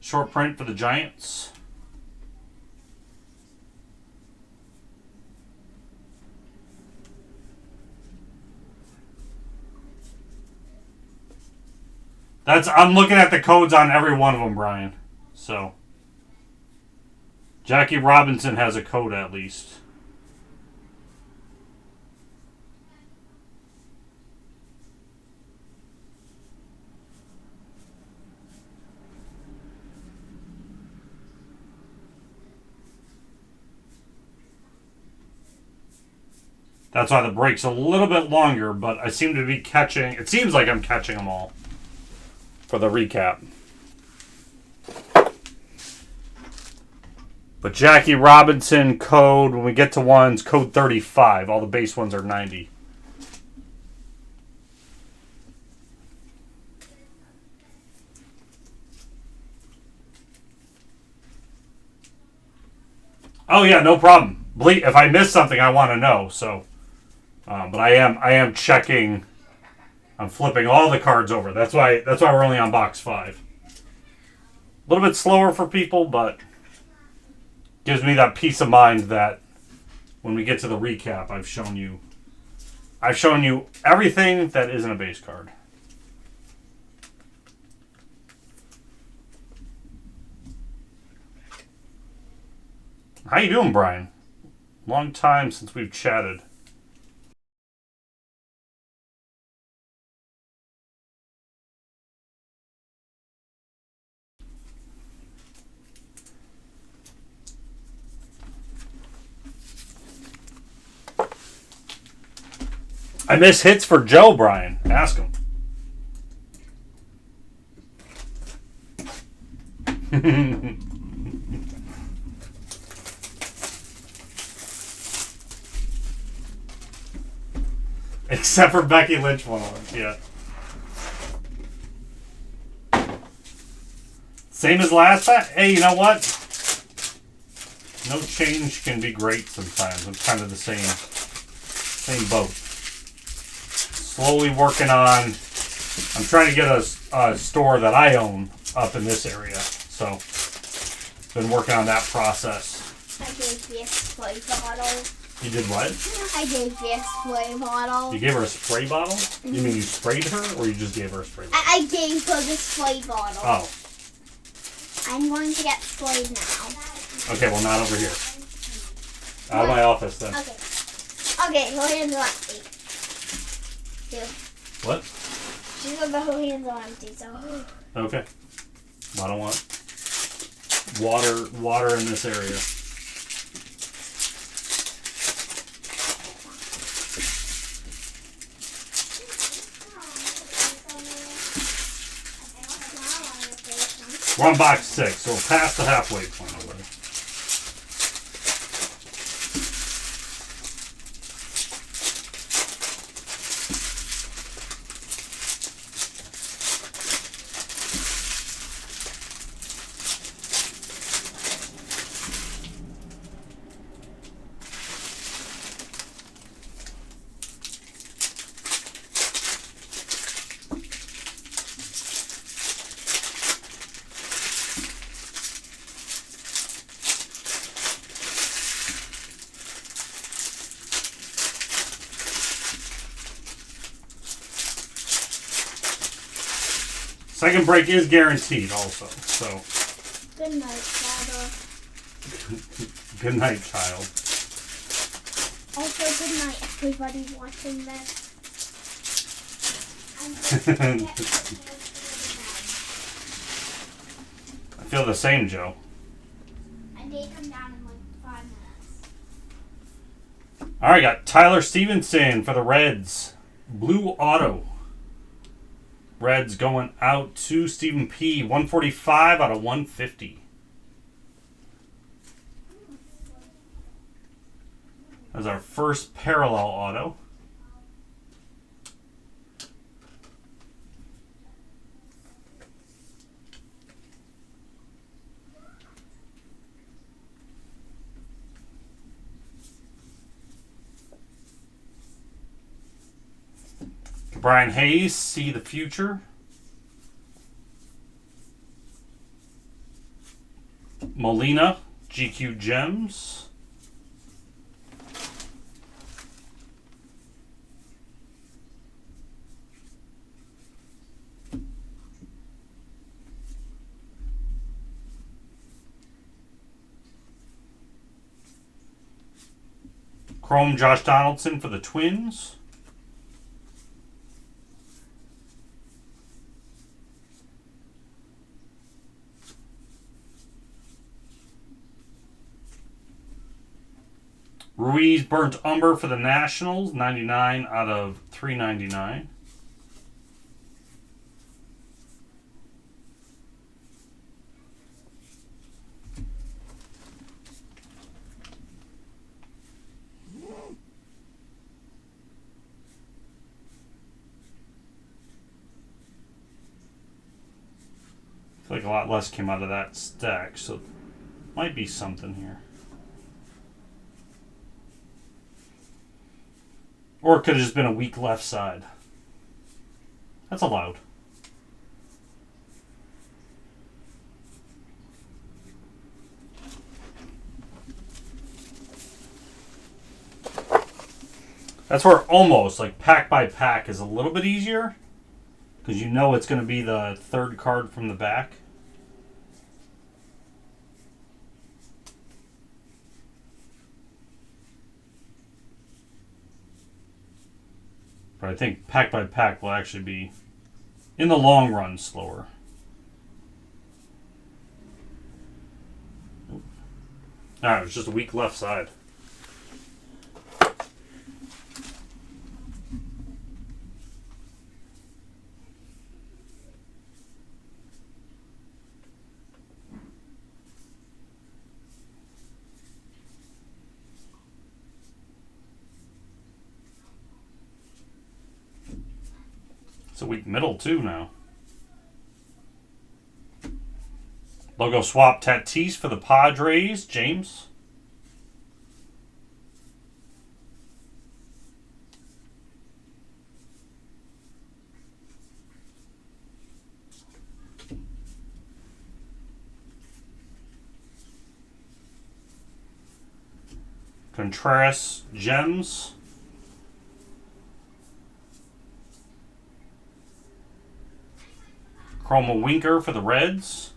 short print for the Giants. I'm looking at the codes on every one of them, Brian. So Jackie Robinson has a code at least. That's why the break's a little bit longer, but I seem to be catching... It seems like I'm catching them all for the recap. But Jackie Robinson code, when we get to ones, code 35. All the base ones are 90. Oh yeah, no problem. If I miss something, I want to know. So, but I am checking. I'm flipping all the cards over. That's why we're only on box 5. A little bit slower for people, but gives me that peace of mind that when we get to the recap, I've shown you everything that isn't a base card. How you doing, Brian? Long time since we've chatted. I miss hits for Joe, Brian. Ask him. Except for Becky Lynch one, yeah. Same as last time. Hey, you know what? No change can be great sometimes. I'm kind of the same boat. Slowly working on. I'm trying to get a store that I own up in this area. So, been working on that process. I gave you a spray bottle. You did what? I gave you a spray bottle. You gave her a spray bottle? Mm-hmm. You mean you sprayed her, or you just gave her a spray bottle? I gave her the spray bottle. Oh. I'm going to get sprayed now. Okay, well, not over here. Out of my office, then. Okay. Okay, her hands are empty. Here. What? She's got her hands are empty, so... Okay. Well, I don't want water in this area. We're on box 6, so we're past the halfway point already. Second break is guaranteed also, so. Good night, Father. Good night, child. Also, good night, everybody watching this. I feel the same, Joe. And they come down and like All right, got Tyler Stevenson for the Reds. Blue auto. Reds going out to Stephen P. 145 out of 150. That's our first parallel auto. Brian Hayes, See the Future. Molina, GQ Gems. Chrome, Josh Donaldson for the Twins. Ruiz, Burnt Umber for the Nationals, 99 out of 399. I feel like a lot less came out of that stack, so might be something here. Or it could have just been a weak left side. That's allowed. That's where almost, like pack by pack, is a little bit easier. Because you know it's going to be the third card from the back. But I think pack by pack will actually be, in the long run, slower. Alright, it was just a weak left side. It's a weak middle, too, now. Logo swap Tatis for the Padres, James. Contreras, Gems. Chroma Winker for the Reds.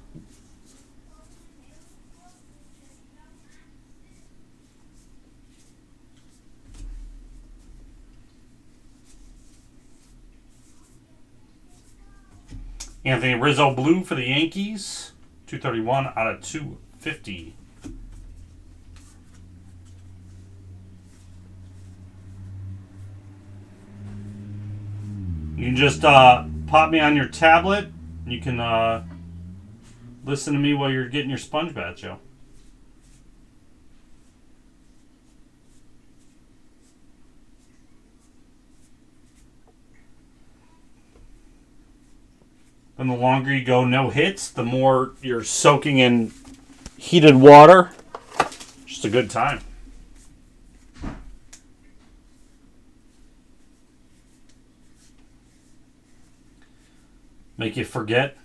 Anthony Rizzo Blue for the Yankees. 231 out of 250. You can just pop me on your tablet. You can listen to me while you're getting your sponge bath, Joe. And the longer you go no hits, the more you're soaking in heated water. Just a good time. Make you forget.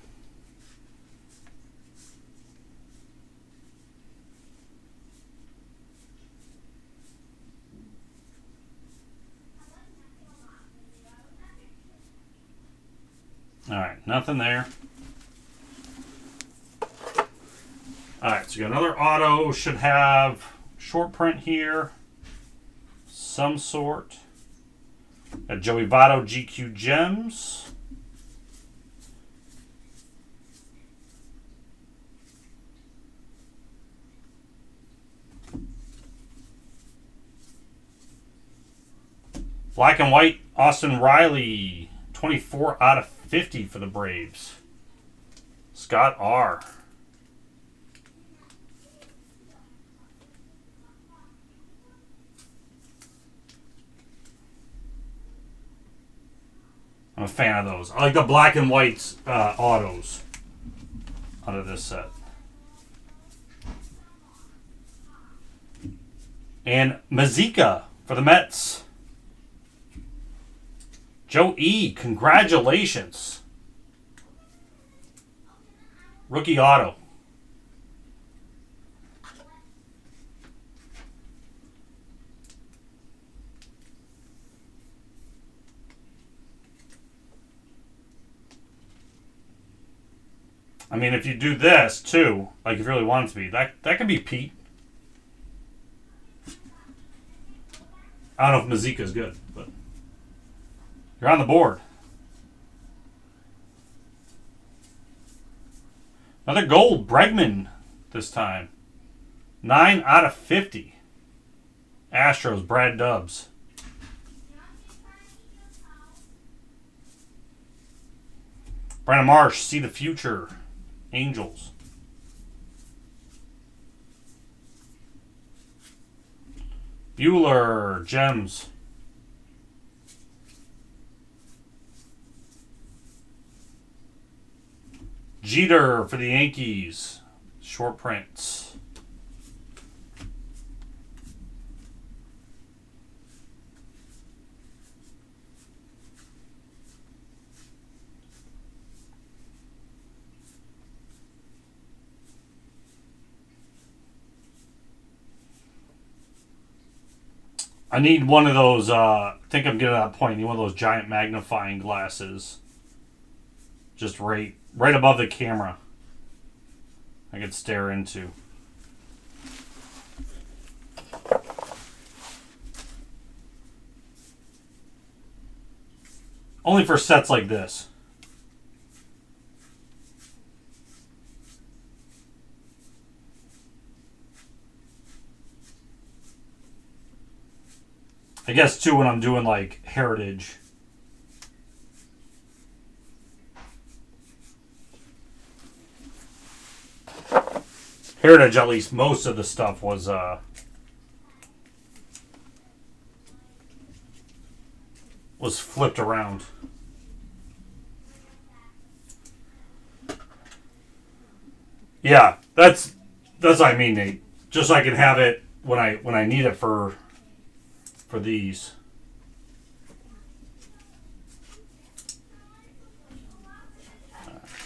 Alright, nothing there. Alright, so you got another auto. Should have short print here. Some sort. Got Joey Votto GQ Gems. Black and white, Austin Riley, 24 out of 50 for the Braves. Scott R. I'm a fan of those. I like the black and white autos out of this set. And Mazika for the Mets. Joe E., congratulations. Rookie auto. I mean, if you do this, too, like if you really want it to be, that could be Pete. I don't know if Mazika's good, but you're on the board. Another gold, Bregman this time. 9 out of 50. Astros, Brad Dubs. Brandon Marsh, See the Future, Angels. Bueller, Gems. Jeter for the Yankees, short prints. I need one of those, I think I'm getting to that point. I need one of those giant magnifying glasses. Just right above the camera. I could stare into. Only for sets like this. I guess, too, when I'm doing, like, Heritage. Heritage, at least, most of the stuff was flipped around. Yeah, that's what I mean, Nate. Just so I can have it when I need it for these.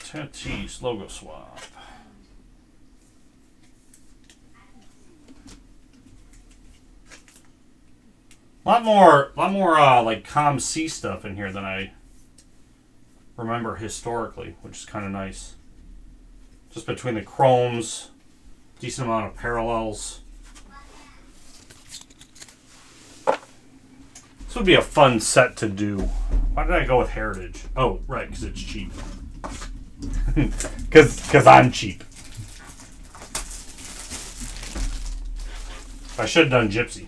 Tatis logo swap. A lot more like Com-C stuff in here than I remember historically, which is kind of nice. Just between the chromes, decent amount of parallels. This would be a fun set to do. Why did I go with Heritage? Oh, right, because it's cheap. Because I'm cheap. I should have done Gypsy.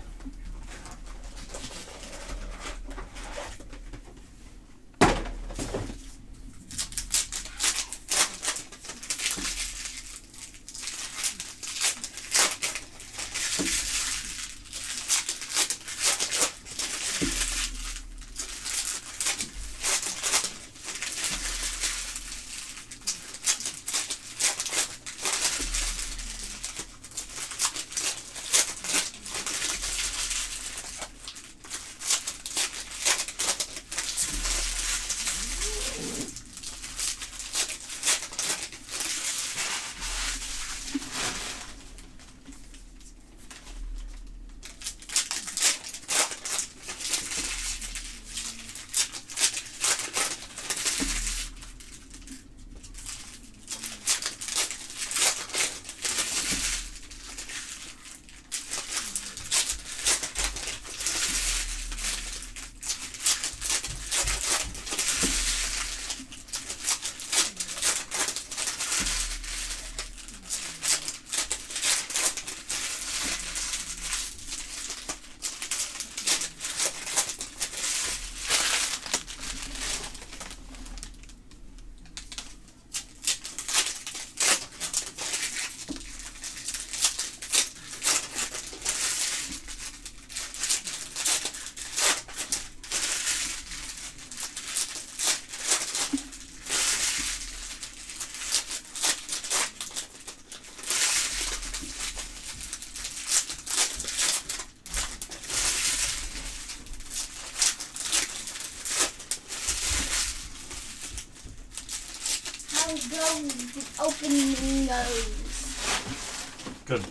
go open the nose. Good.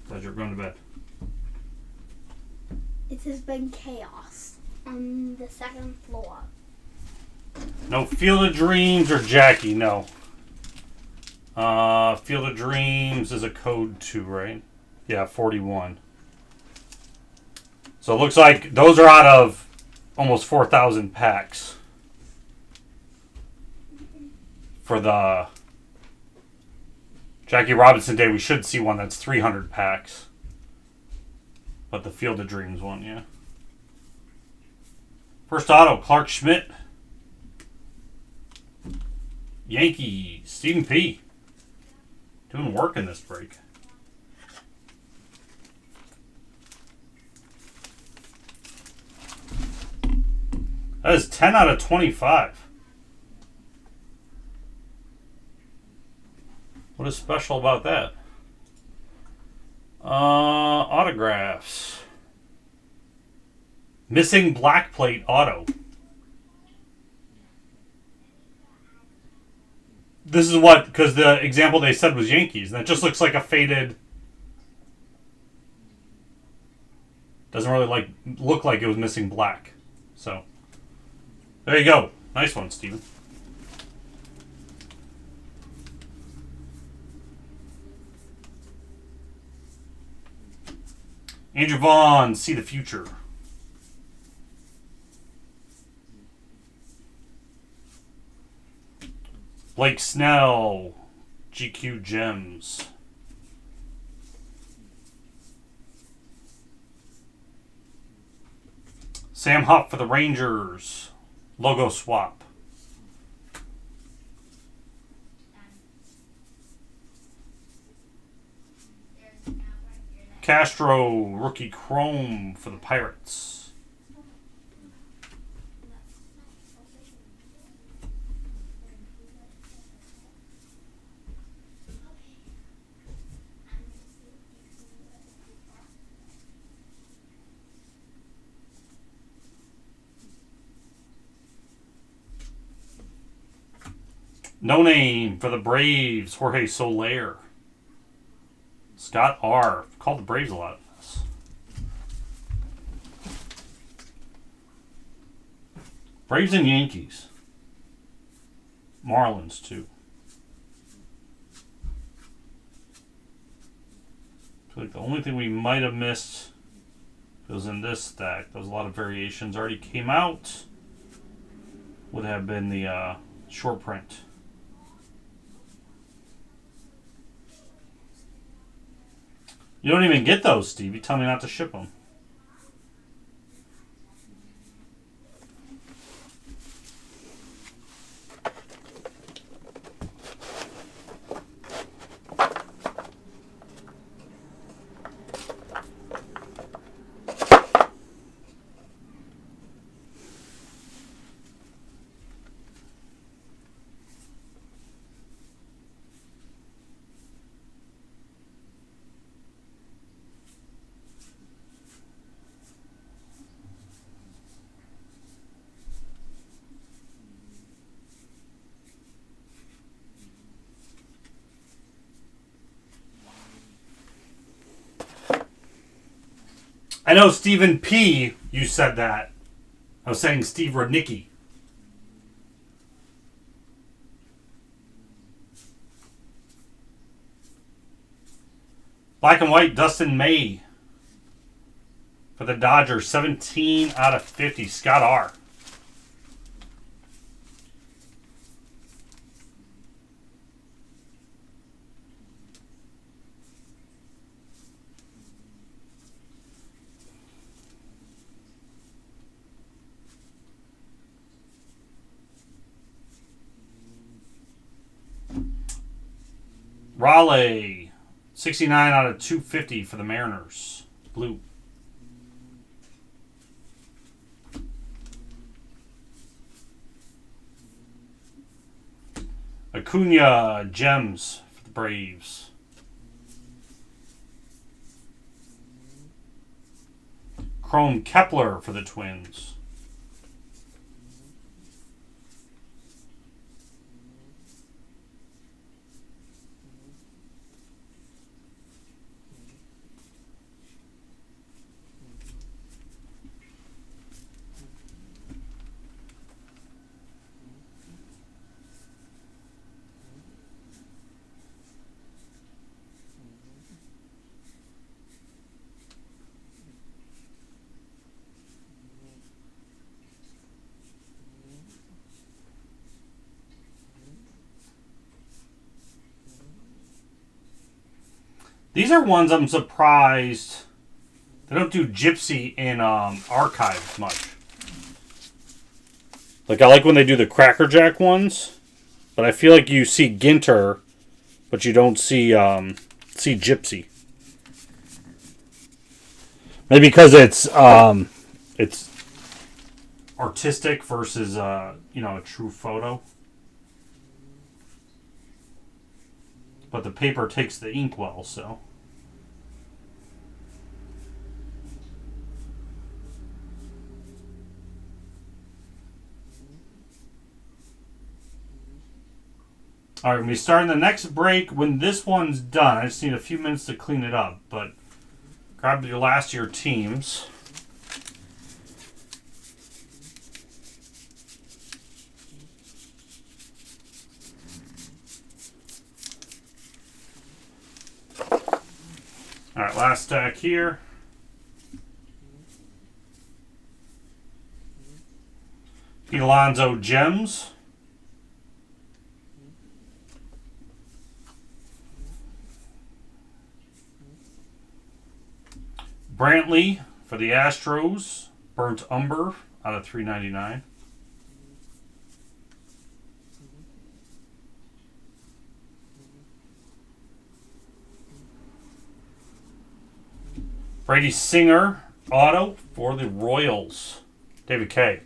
Glad you're going to bed. It has been chaos on the second floor. No Field of Dreams or Jackie, no. Field of Dreams is a code 2, right? Yeah, 41. So it looks like those are out of almost 4,000 packs. For the Jackie Robinson Day, we should see one that's 300 packs. But the Field of Dreams one, yeah. First auto, Clark Schmidt. Yankees, Stephen P. Doing work in this break. That is 10 out of 25. What is special about that? Autographs. Missing black plate auto. This is what, because the example they said was Yankees. And that just looks like a faded. Doesn't really look like it was missing black. So, there you go. Nice one, Steven. Andrew Vaughn, See the Future. Blake Snell, GQ Gems. Sam Huff for the Rangers, logo swap. Castro, rookie chrome for the Pirates. No name for the Braves, Jorge Soler. Scott R. Called the Braves a lot. Braves and Yankees. Marlins, too. I feel like the only thing we might have missed was in this stack. There was a lot of variations already came out. Would have been the short print. You don't even get those, Steve. You tell me not to ship them. I know Stephen P. You said that. I was saying Steve Rudnicki. Black and white, Dustin May. For the Dodgers, 17 out of 50. Scott R. Raleigh, 69 out of 250 for the Mariners. Blue. Acuna, Gems for the Braves. Chrome Kepler for the Twins. These are ones I'm surprised they don't do Gypsy in archives much. Like, I like when they do the Cracker Jack ones, but I feel like you see Ginter, but you don't see Gypsy. Maybe because it's artistic versus a true photo. But the paper takes the ink well, so. All right, we start in the next break when this one's done. I just need a few minutes to clean it up, but grab your last year teams. All right, last stack here. Alonzo Gems. Brantley for the Astros. Burnt Umber out of $3.99. Brady Singer auto for the Royals. David K.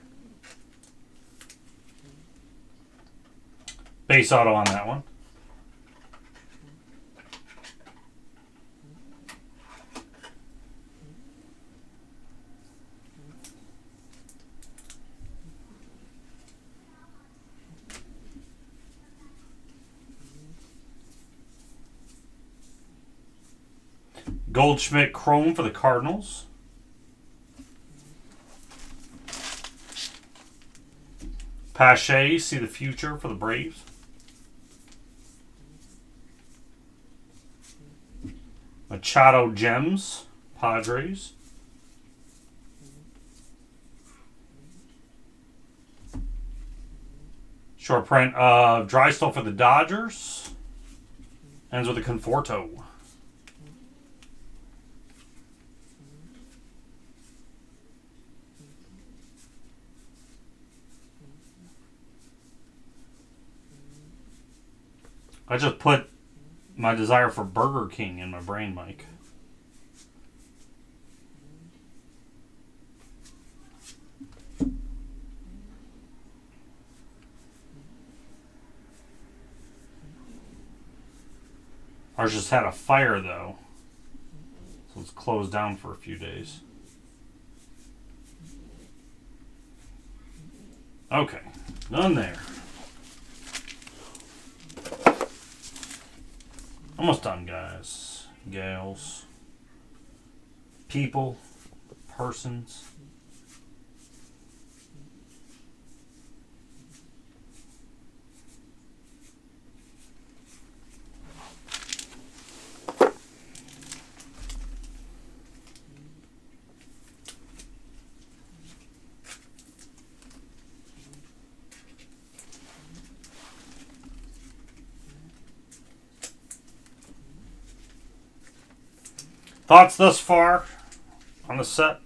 Base auto on that one. Goldschmidt Chrome for the Cardinals. Pache, see the future for the Braves. Machado Gems, Padres. Short print of Drysdale for the Dodgers. Ends with a Conforto. I just put my desire for Burger King in my brain, Mike. Ours just had a fire, though. So it's closed down for a few days. Okay, done there. Almost done, guys. Gals. People. Persons. Thoughts thus far on the set?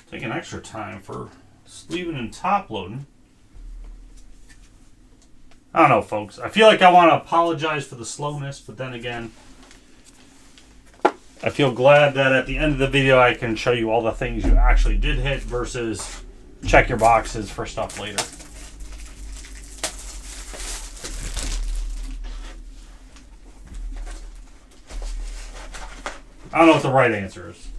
Taking extra time for sleeving and top loading. I don't know, folks. I feel like I want to apologize for the slowness, but then again, I feel glad that at the end of the video I can show you all the things you actually did hit versus check your boxes for stuff later. I don't know what the right answer is.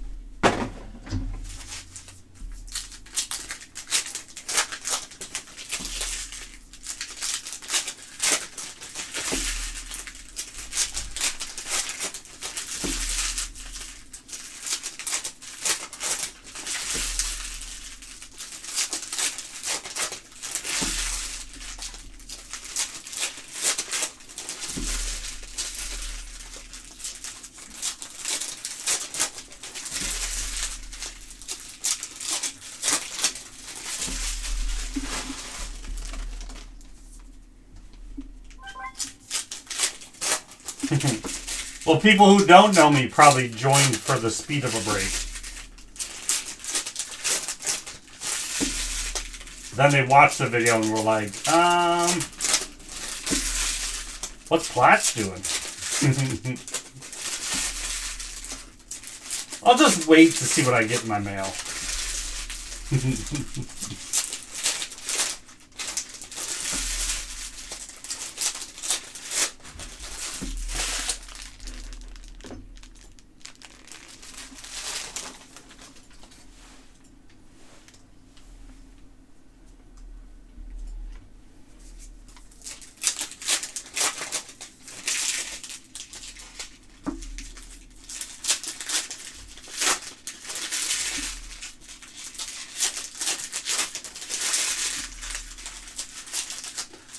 Well, people who don't know me probably joined for the speed of a break. Then they watched the video and were like, what's Platts doing? I'll just wait to see what I get in my mail.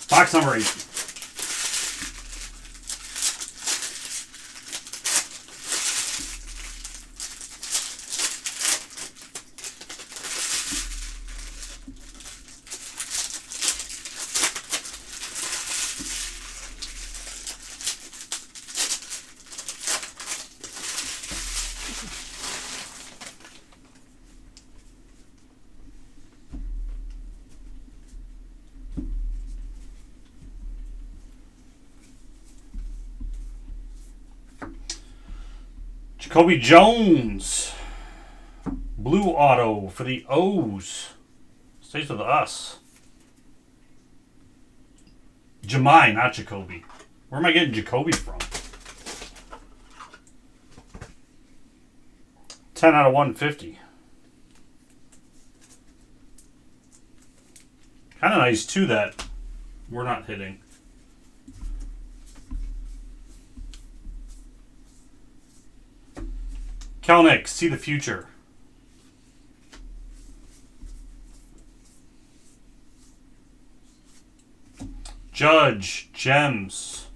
Box number 8. Jacoby Jones. Blue auto for the O's. Stays with us. Jemai, not Jacoby. Where am I getting Jacoby from? 10 out of 150. Kind of nice, too, that we're not hitting. Kelnick, see the future. Judge, gems.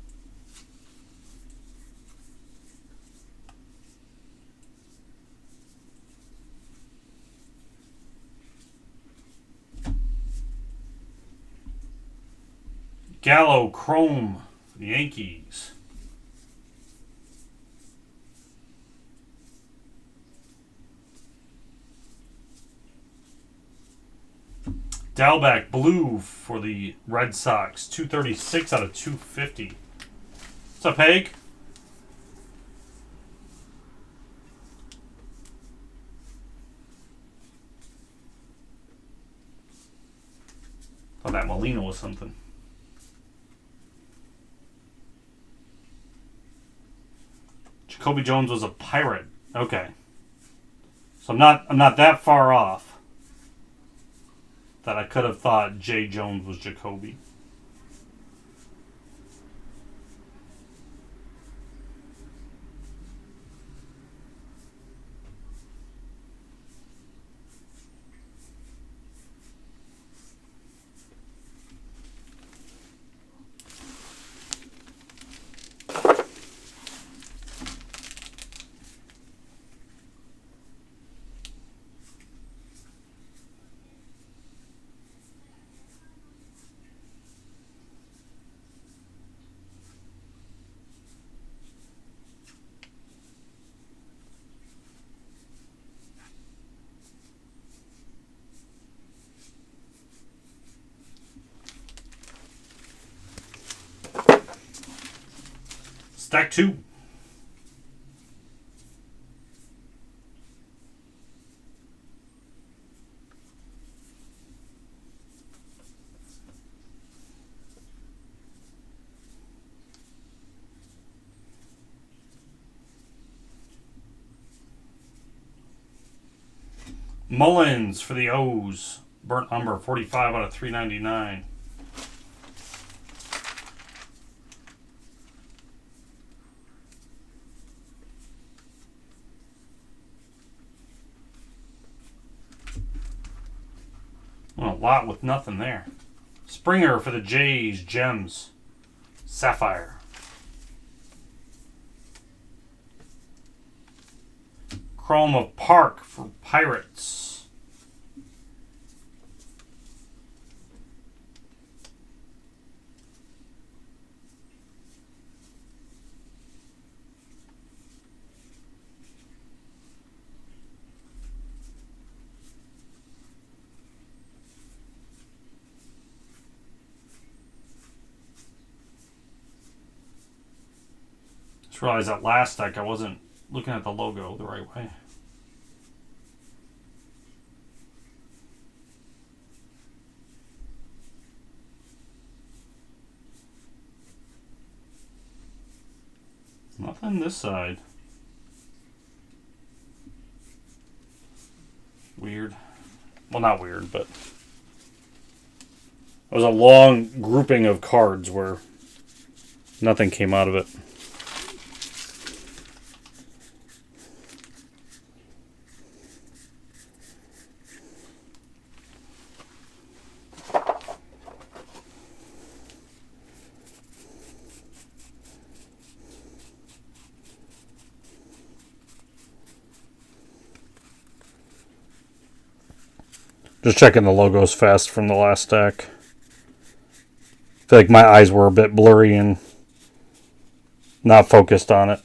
Gallo, chrome, the Yankees. Dalbec, blue for the Red Sox. 236 out of 250. What's up, Haig? Thought that Molina was something. Jacoby Jones was a Pirate. Okay. So I'm not that far off that I could have thought Jay Jones was Jacoby. Stack 2. Mullins for the O's. Burnt umber, 45 out of 399. Well, a lot with nothing there. Springer for the Jays. Gems. Sapphire. Chrome of Park for Pirates. Just realized that last deck I wasn't looking at the logo the right way. Nothing this side. Weird. Well, not weird, but it was a long grouping of cards where nothing came out of it. Just checking the logos fast from the last stack. I feel like my eyes were a bit blurry and not focused on it.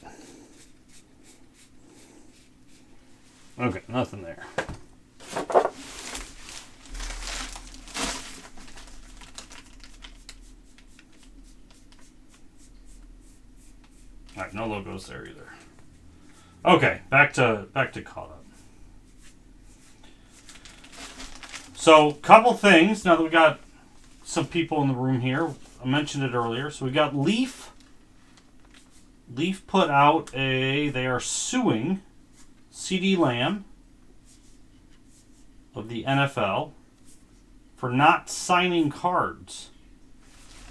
Okay, nothing there. Alright, no logos there either. Okay, back to caught up. So, couple things, now that we got some people in the room here. I mentioned it earlier. So we got Leaf. Leaf put out they are suing CeeDee Lamb of the NFL for not signing cards.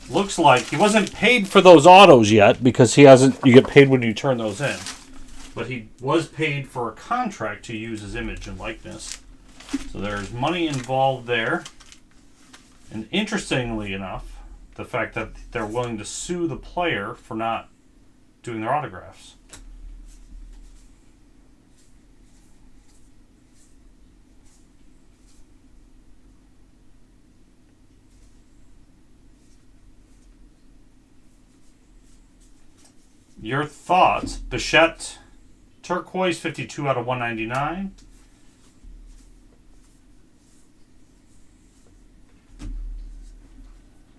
Looks like he wasn't paid for those autos yet because he hasn't. You get paid when you turn those in. But he was paid for a contract to use his image and likeness. So there's money involved there. And interestingly enough, the fact that they're willing to sue the player for not doing their autographs. Your thoughts? Bichette, turquoise, 52 out of 199.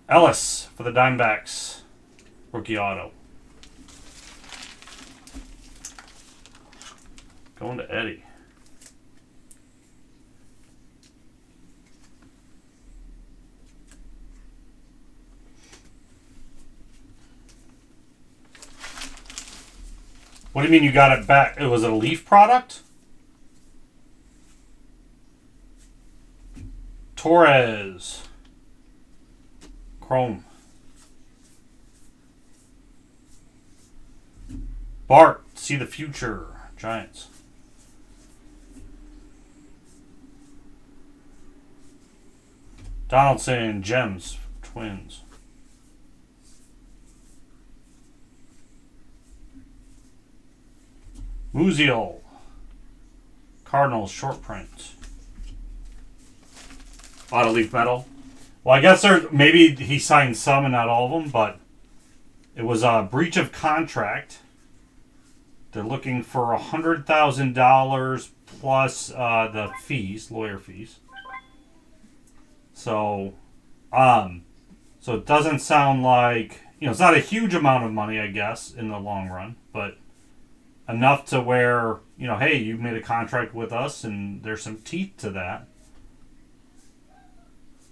Ellis for the Diamondbacks, rookie auto. Going to Eddie. What do you mean you got it back? It was a Leaf product? Torres. Chrome. Bart, see the future. Giants. Donaldson, Gems, Twins. Musial, Cardinals, short print. A lot of leaf metal. Well, I guess maybe he signed some and not all of them, but it was a breach of contract. They're looking for $100,000 plus the fees, lawyer fees. So it doesn't sound like, it's not a huge amount of money, I guess, in the long run, but enough to where, hey, you made a contract with us and there's some teeth to that.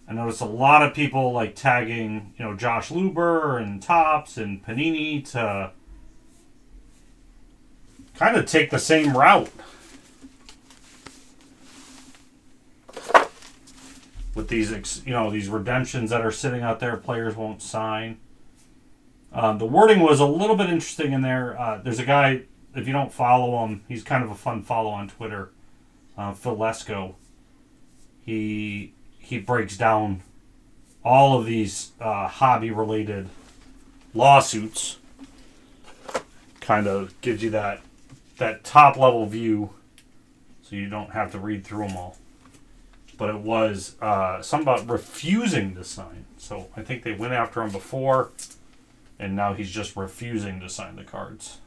I noticed a lot of people like tagging, Josh Luber and Topps and Panini to kind of take the same route with these, these redemptions that are sitting out there. Players won't sign. The wording was a little bit interesting in there. There's a guy, if you don't follow him, he's kind of a fun follow on Twitter. Phil Lesko. He breaks down all of these hobby-related lawsuits. Kind of gives you that top-level view, so you don't have to read through them all. But it was something about refusing to sign. So I think they went after him before, and now he's just refusing to sign the cards.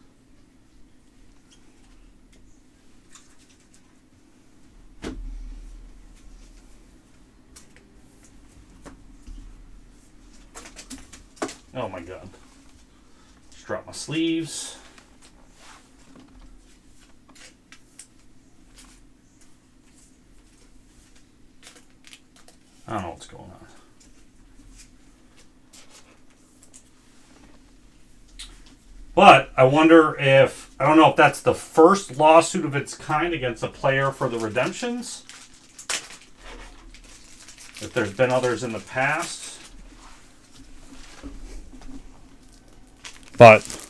Oh my god. Just dropped my sleeves. I don't know what's going on. But I wonder if, I don't know if that's the first lawsuit of its kind against a player for the redemptions. If there's been others in the past. But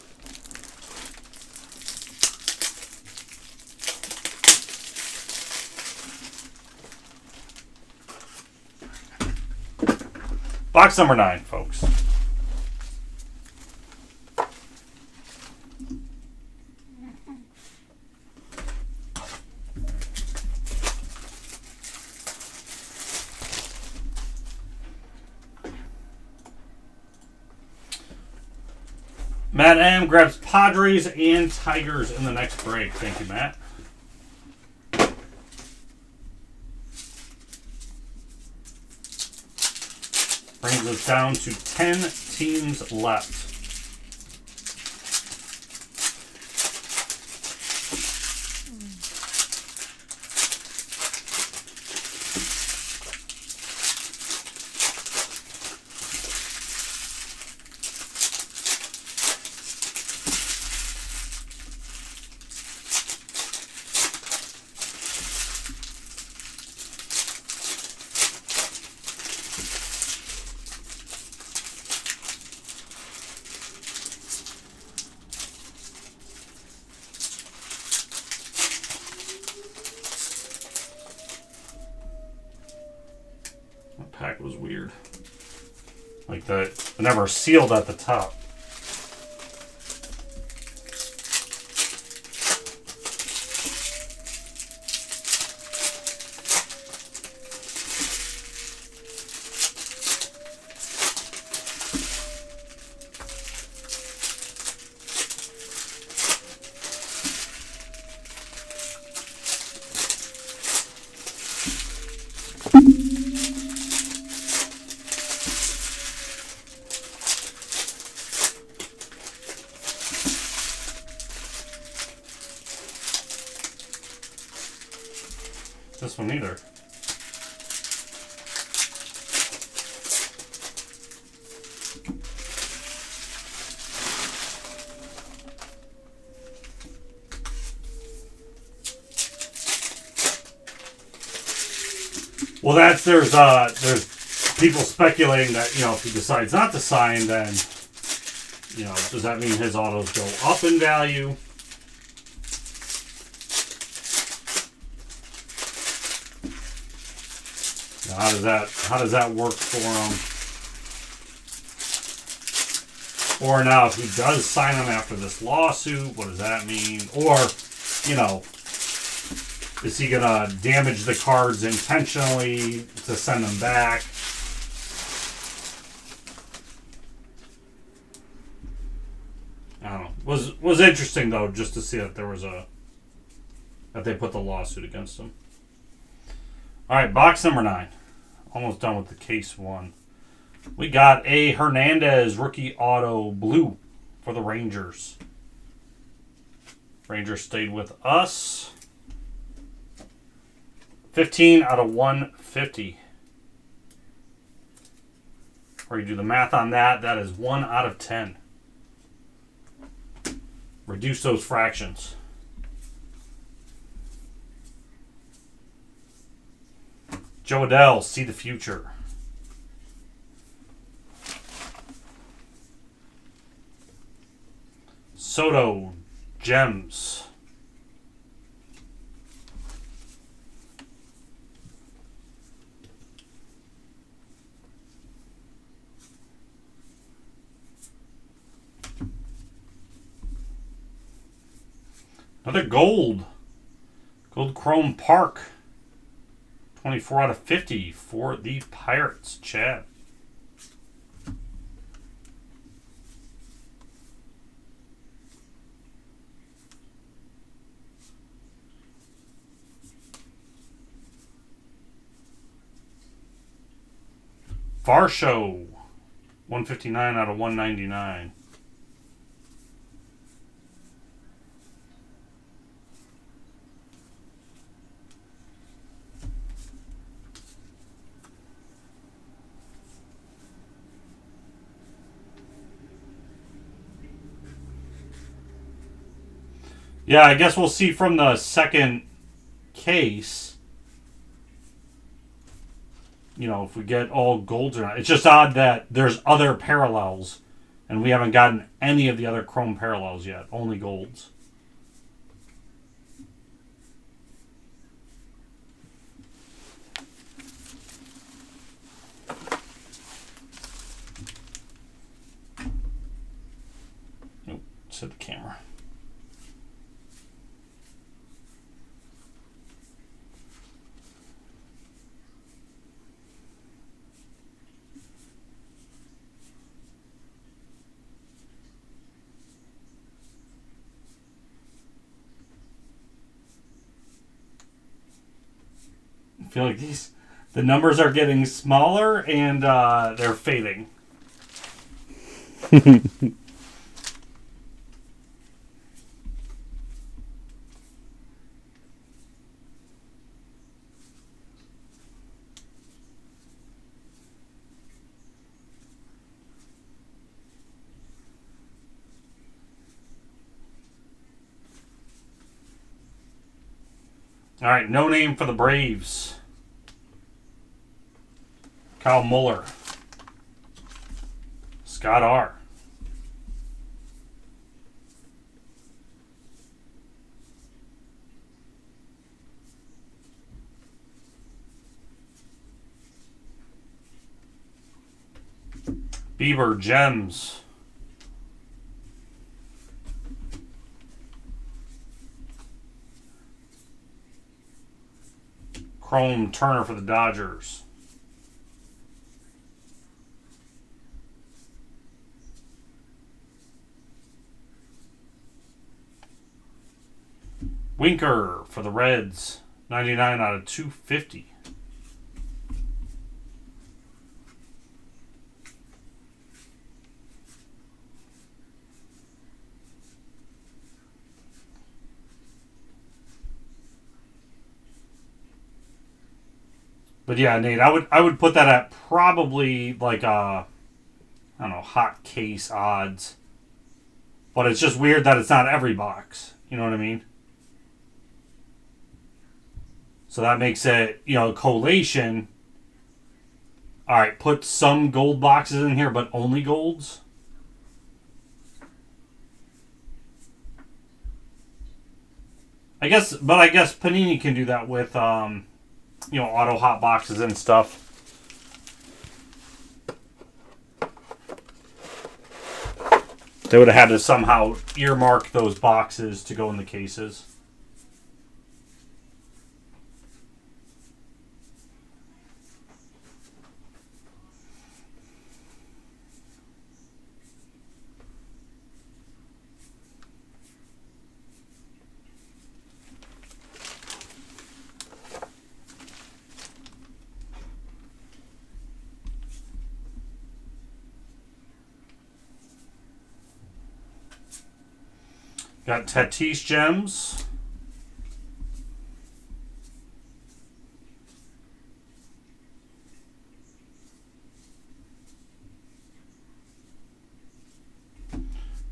box number 9, folks. Matt M. grabs Padres and Tigers in the next break. Thank you, Matt. Brings us down to 10 teams left. That pack was weird. Like it never sealed at the top. This one either. Well, there's people speculating that, if he decides not to sign, then does that mean his autos go up in value? How does that work for him? Or now, if he does sign them after this lawsuit, what does that mean? Or, is he gonna damage the cards intentionally to send them back? I don't know. Was interesting though, just to see that that they put the lawsuit against him. All right, box number 9. Almost done with the case 1. We got a Hernandez rookie auto blue for the Rangers. Rangers stayed with us. 15 out of 150. Or you do the math on that, that is 1 out of 10. Reduce those fractions. Joe Adele, see the future. Soto, gems. Another gold. Gold Chrome Park. 24 out of 50 for the Pirates. Chad. Varsho. 159 out of 199. Yeah, I guess we'll see from the second case, you know, if we get all golds or not. It's just odd that there's other parallels, and we haven't gotten any of the other chrome parallels yet. Only golds. Nope, set the camera. I feel like the numbers are getting smaller and they're fading. All right, no name for the Braves. Kyle Muller. Scott R. Bieber Gems. Chrome Turner for the Dodgers. Winker for the Reds. 99 out of 250. But yeah, Nate, I would put that at probably like I don't know, hot case odds. But it's just weird that it's not every box. You know what I mean? So that makes it, you know, collation. All right, put some gold boxes in here, but only golds. I guess Panini can do that with, you know, auto hot boxes and stuff. They would have had to somehow earmark those boxes to go in the cases. Got Tatis Gems.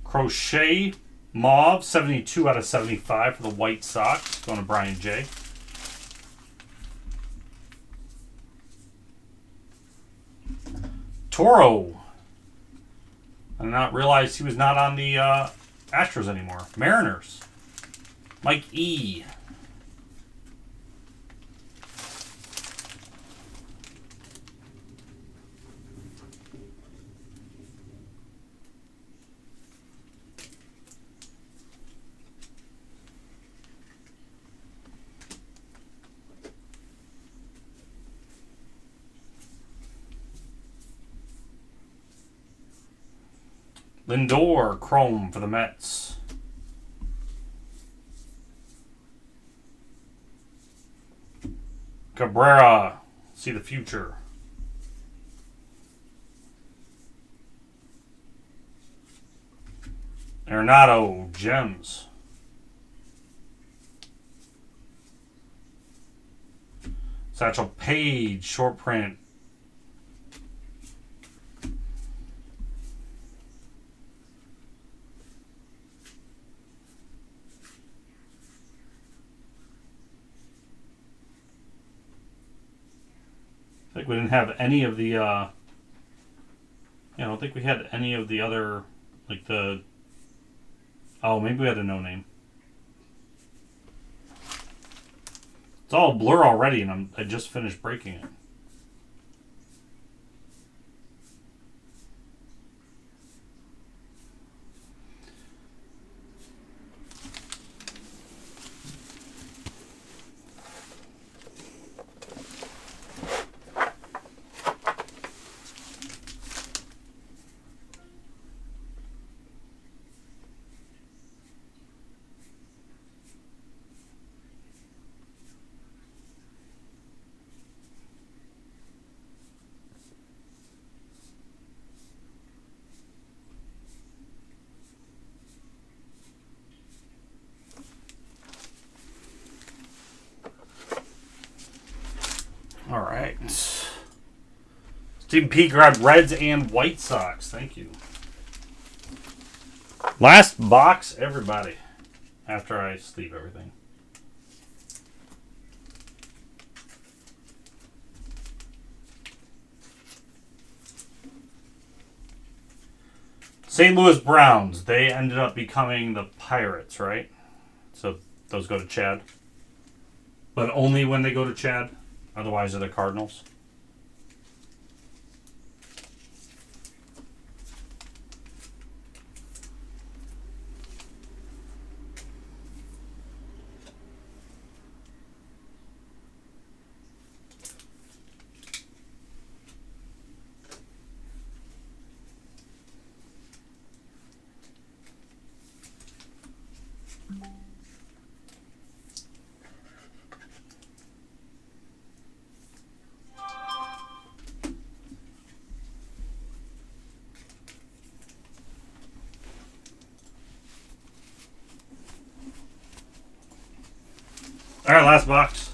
Crochet Mauve, 72 out of 75 for the White Sox. Going to Brian J. Toro. I did not realize he was not on the Astros anymore. Mariners. Mike E. Lindor, Chrome for the Mets. Cabrera, see the future. Arenado, Gems. Satchel Paige, short print. I think we didn't have any of the, I don't think we had any of the other, like the, oh, maybe we had a no-name. It's all a blur already, and I just finished breaking it. All right. Stephen P. grabbed Reds and White Sox. Thank you. Last box, everybody. After I sleeve everything. St. Louis Browns. They ended up becoming the Pirates, right? So those go to Chad. But only when they go to Chad. Otherwise, they're the Cardinals. All right, last box.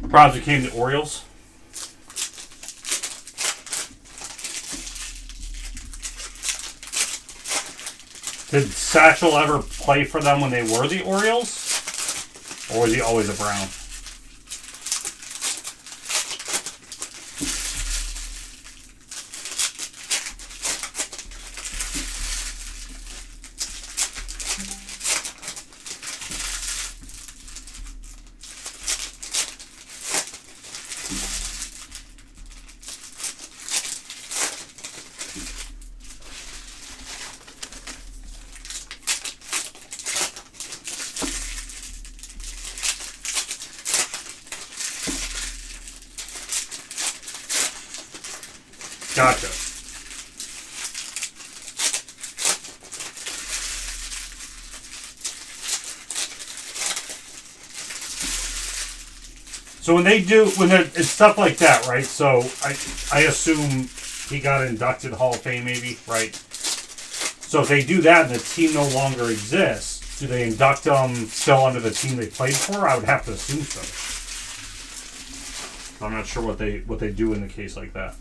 Probably became the Orioles. Did Satchel ever play for them when they were the Orioles? Or was he always a Brown? Gotcha. So it's stuff like that, right? So I assume he got inducted Hall of Fame, maybe, right? So if they do that and the team no longer exists, do they induct them still under the team they played for? I would have to assume so. I'm not sure what they do in the case like that.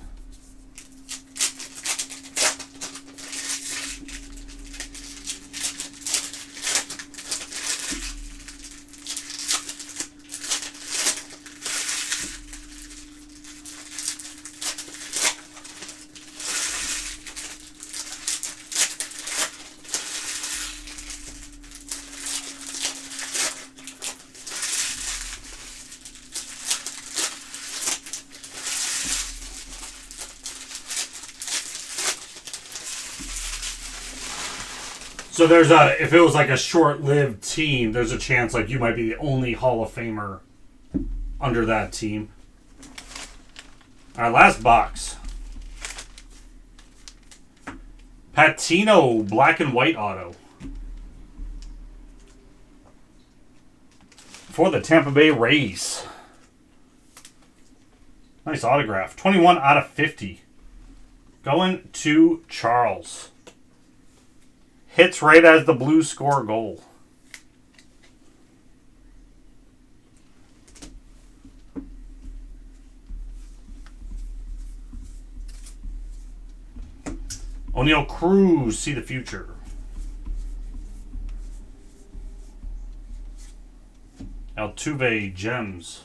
So if it was like a short-lived team, there's a chance like you might be the only Hall of Famer under that team. All right, last box. Patino black and white auto for the Tampa Bay Rays. Nice autograph. 21 out of 50. Going to Charles. Hits right as the Blues score a goal. O'Neal Cruz, see the future. Altuve, gems.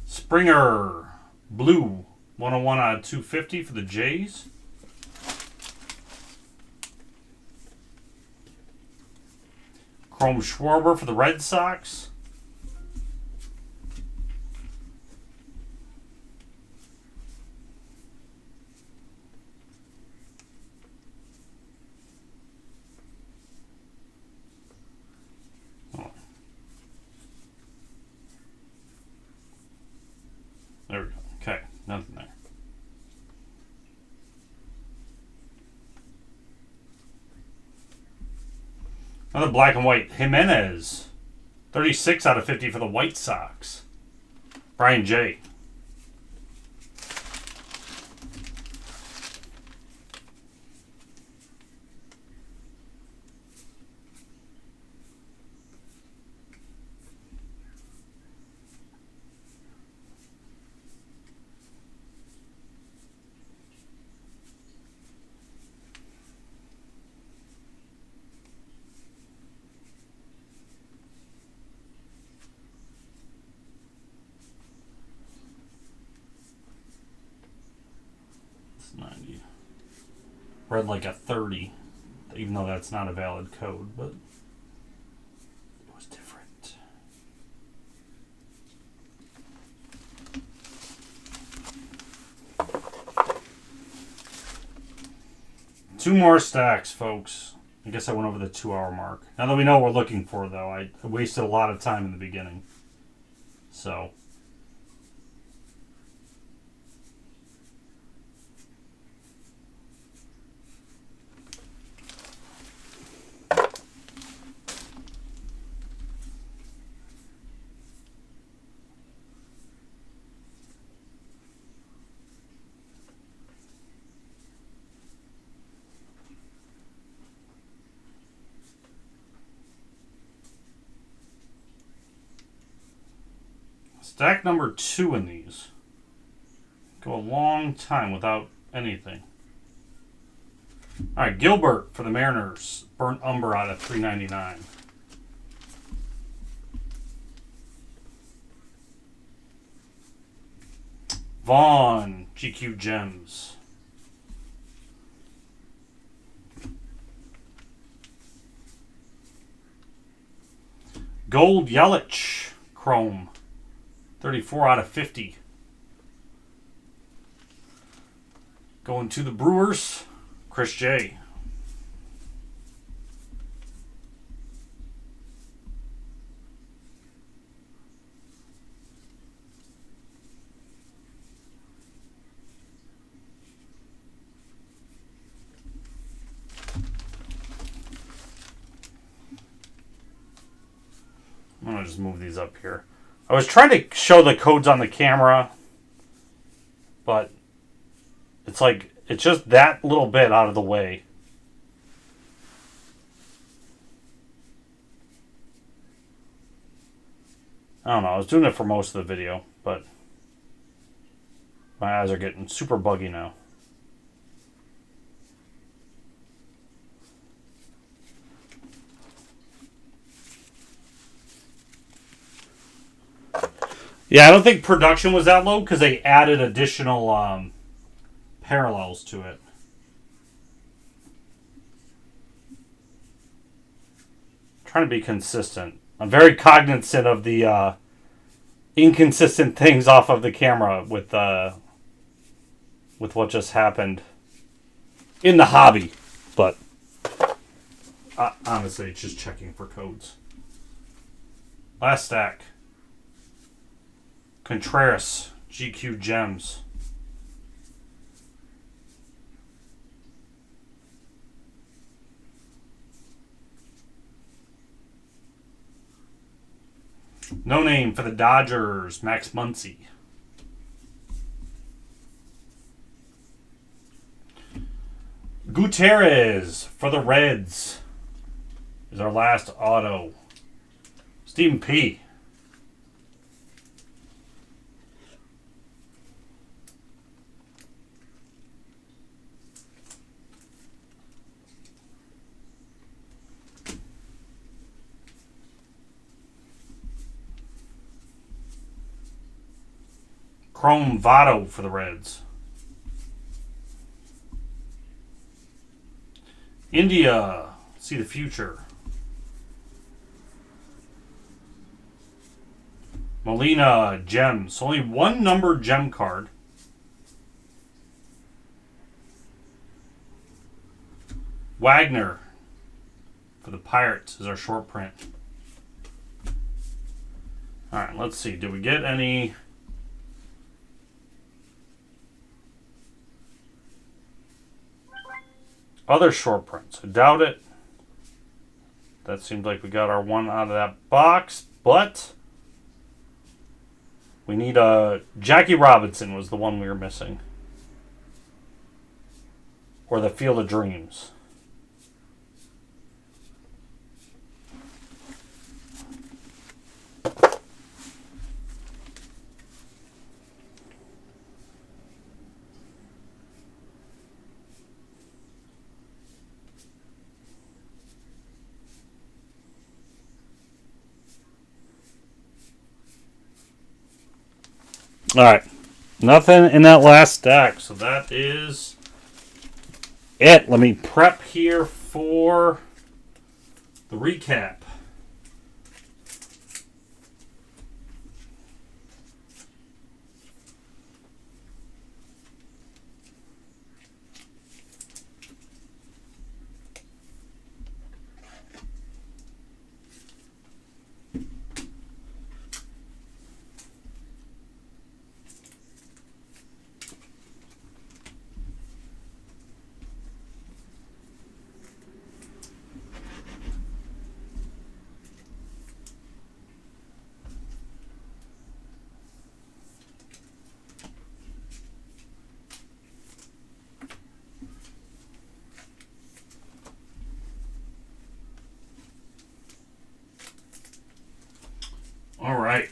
Springer, blue, 101 out of 250 for the Jays. Chrome Schwarber for the Red Sox. There we go. Okay, nothing there. Another black and white. Jimenez. 36 out of 50 for the White Sox. Brian J. It's 90. Read like a 30, even though that's not a valid code, but it was different. Two more stacks, folks. I guess I went over the 2-hour mark. Now that we know what we're looking for, though, I wasted a lot of time in the beginning. So. Stack number 2 in these. Go a long time without anything. Alright, Gilbert for the Mariners. Burnt umber out of 399. Vaughn, GQ Gems. Gold Yelich, Chrome. 34 out of 50. Going to the Brewers, Chris J. I'm going to just move these up here. I was trying to show the codes on the camera, but it's like, it's just that little bit out of the way. I don't know, I was doing it for most of the video, but my eyes are getting super buggy now. Yeah, I don't think production was that low because they added additional parallels to it. I'm trying to be consistent. I'm very cognizant of the inconsistent things off of the camera with what just happened in the hobby. But honestly, it's just checking for codes. Last stack. Contreras, GQ Gems. No name for the Dodgers, Max Muncy. Gutierrez for the Reds is our last auto. Stephen P. Chrome Votto for the Reds. India, see the future. Molina, gems. Only one numbered gem card. Wagner for the Pirates is our short print. Alright, let's see. Did we get any... other short prints? I doubt it. That seems like we got our one out of that box, but we need a Jackie Robinson was the one we were missing. Or the Field of Dreams. Alright. Nothing in that last stack. So that is it. Let me prep here for the recap. All right.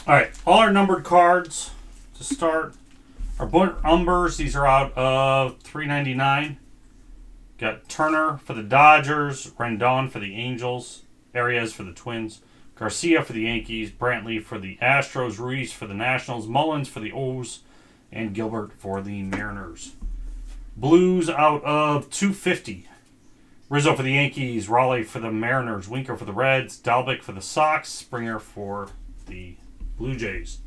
All right, all our numbered cards to start. Our Bunt Umbers, these are out of $3.99. Got Turner for the Dodgers, Rendon for the Angels, Arias for the Twins, Garcia for the Yankees, Brantley for the Astros, Ruiz for the Nationals, Mullins for the O's, and Gilbert for the Mariners. Blues out of $2.50. Rizzo for the Yankees, Raleigh for the Mariners, Winker for the Reds, Dalbec for the Sox, Springer for the Blue Jays.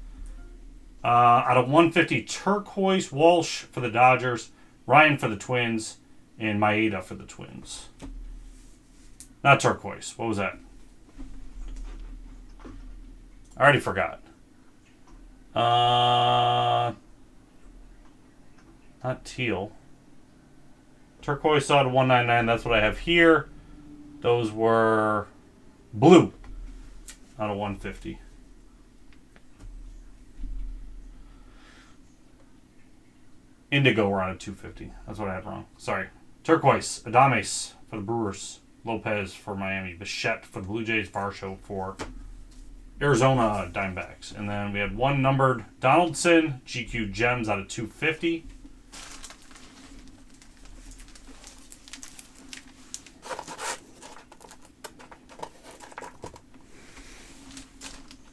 Out of $1.50, Turquoise, Walsh for the Dodgers, Ryan for the Twins, and Maeda for the Twins. Not turquoise. What was that? I already forgot. Not teal. Turquoise out of $1.99. That's what I have here. Those were blue out of $1.50. Indigo were on at $2.50. That's what I had wrong. Sorry. Turquoise, Adames for the Brewers, Lopez for Miami, Bichette for the Blue Jays, Varsho for Arizona Diamondbacks. And then we had one numbered Donaldson, GQ Gems out of $2.50.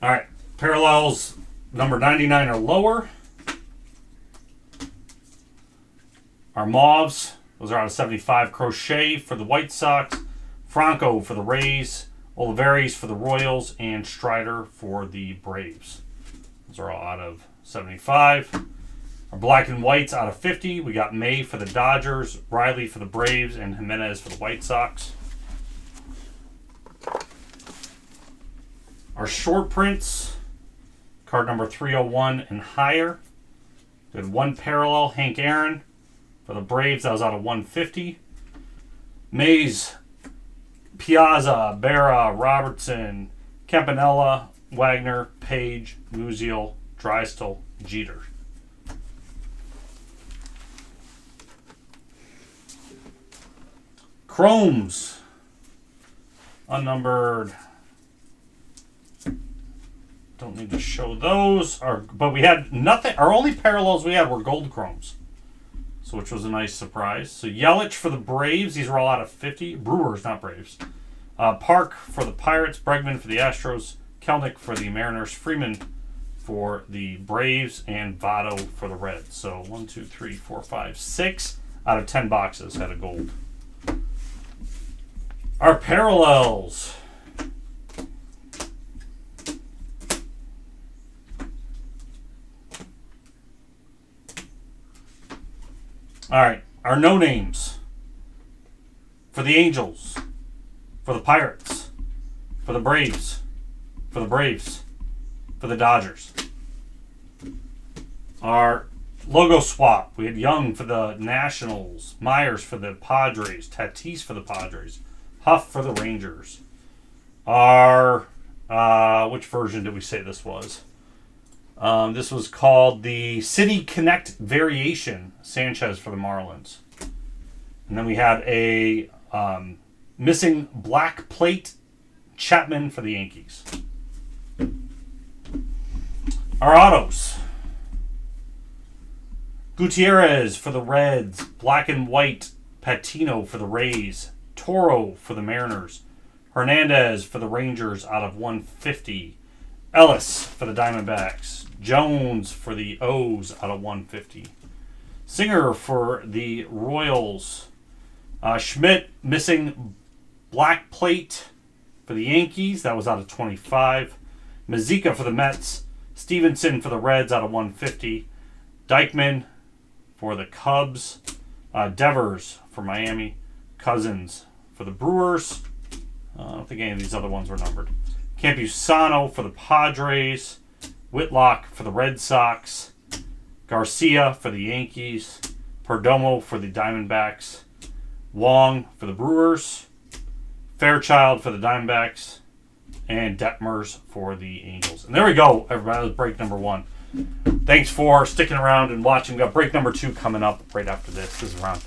All right. Parallels number 99 or lower. Our Mauves, those are out of 75. Crochet for the White Sox, Franco for the Rays, Olivares for the Royals, and Strider for the Braves. Those are all out of 75. Our Black and Whites out of 50. We got May for the Dodgers, Riley for the Braves, and Jimenez for the White Sox. Our short prints, card number 301 and higher. Good one parallel, Hank Aaron for the Braves. That was out of 150. Mays, Piazza, Berra, Robertson, Campanella, Wagner, Page, Musial, Drysdale, Jeter. Chromes, unnumbered. Don't need to show those. But we had nothing. Our only parallels we had were gold chromes, so which was a nice surprise. So Yelich for the Braves. These were all out of 50. Brewers, not Braves. Park for the Pirates. Bregman for the Astros. Kelnick for the Mariners. Freeman for the Braves. And Votto for the Reds. So 1, 2, 3, 4, 5, 6 out of 10 boxes had a gold. Our parallels. All right, our no names. For the Angels, for the Pirates, for the Braves, for the Braves, for the Dodgers. Our logo swap. We had Young for the Nationals, Myers for the Padres, Tatis for the Padres, Huff for the Rangers. Our, which version did we say this was? This was called the City Connect Variation, Sanchez for the Marlins. And then we had a missing black plate, Chapman for the Yankees. Our autos. Gutierrez for the Reds, black and white, Patino for the Rays, Toro for the Mariners, Hernandez for the Rangers out of 150, Ellis for the Diamondbacks, Jones for the O's out of 150, Singer for the Royals, Schmidt missing black plate for the Yankees, that was out of 25, Mazika for the Mets, Stevenson for the Reds out of 150, Dykeman for the Cubs, Devers for Miami, Cousins for the Brewers. I don't think any of these other ones were numbered. Campusano for the Padres, Whitlock for the Red Sox, Garcia for the Yankees, Perdomo for the Diamondbacks, Wong for the Brewers, Fairchild for the Diamondbacks, and Detmers for the Angels. And there we go, everybody. That was break number 1. Thanks for sticking around and watching. We've got break number 2 coming up right after this. This is round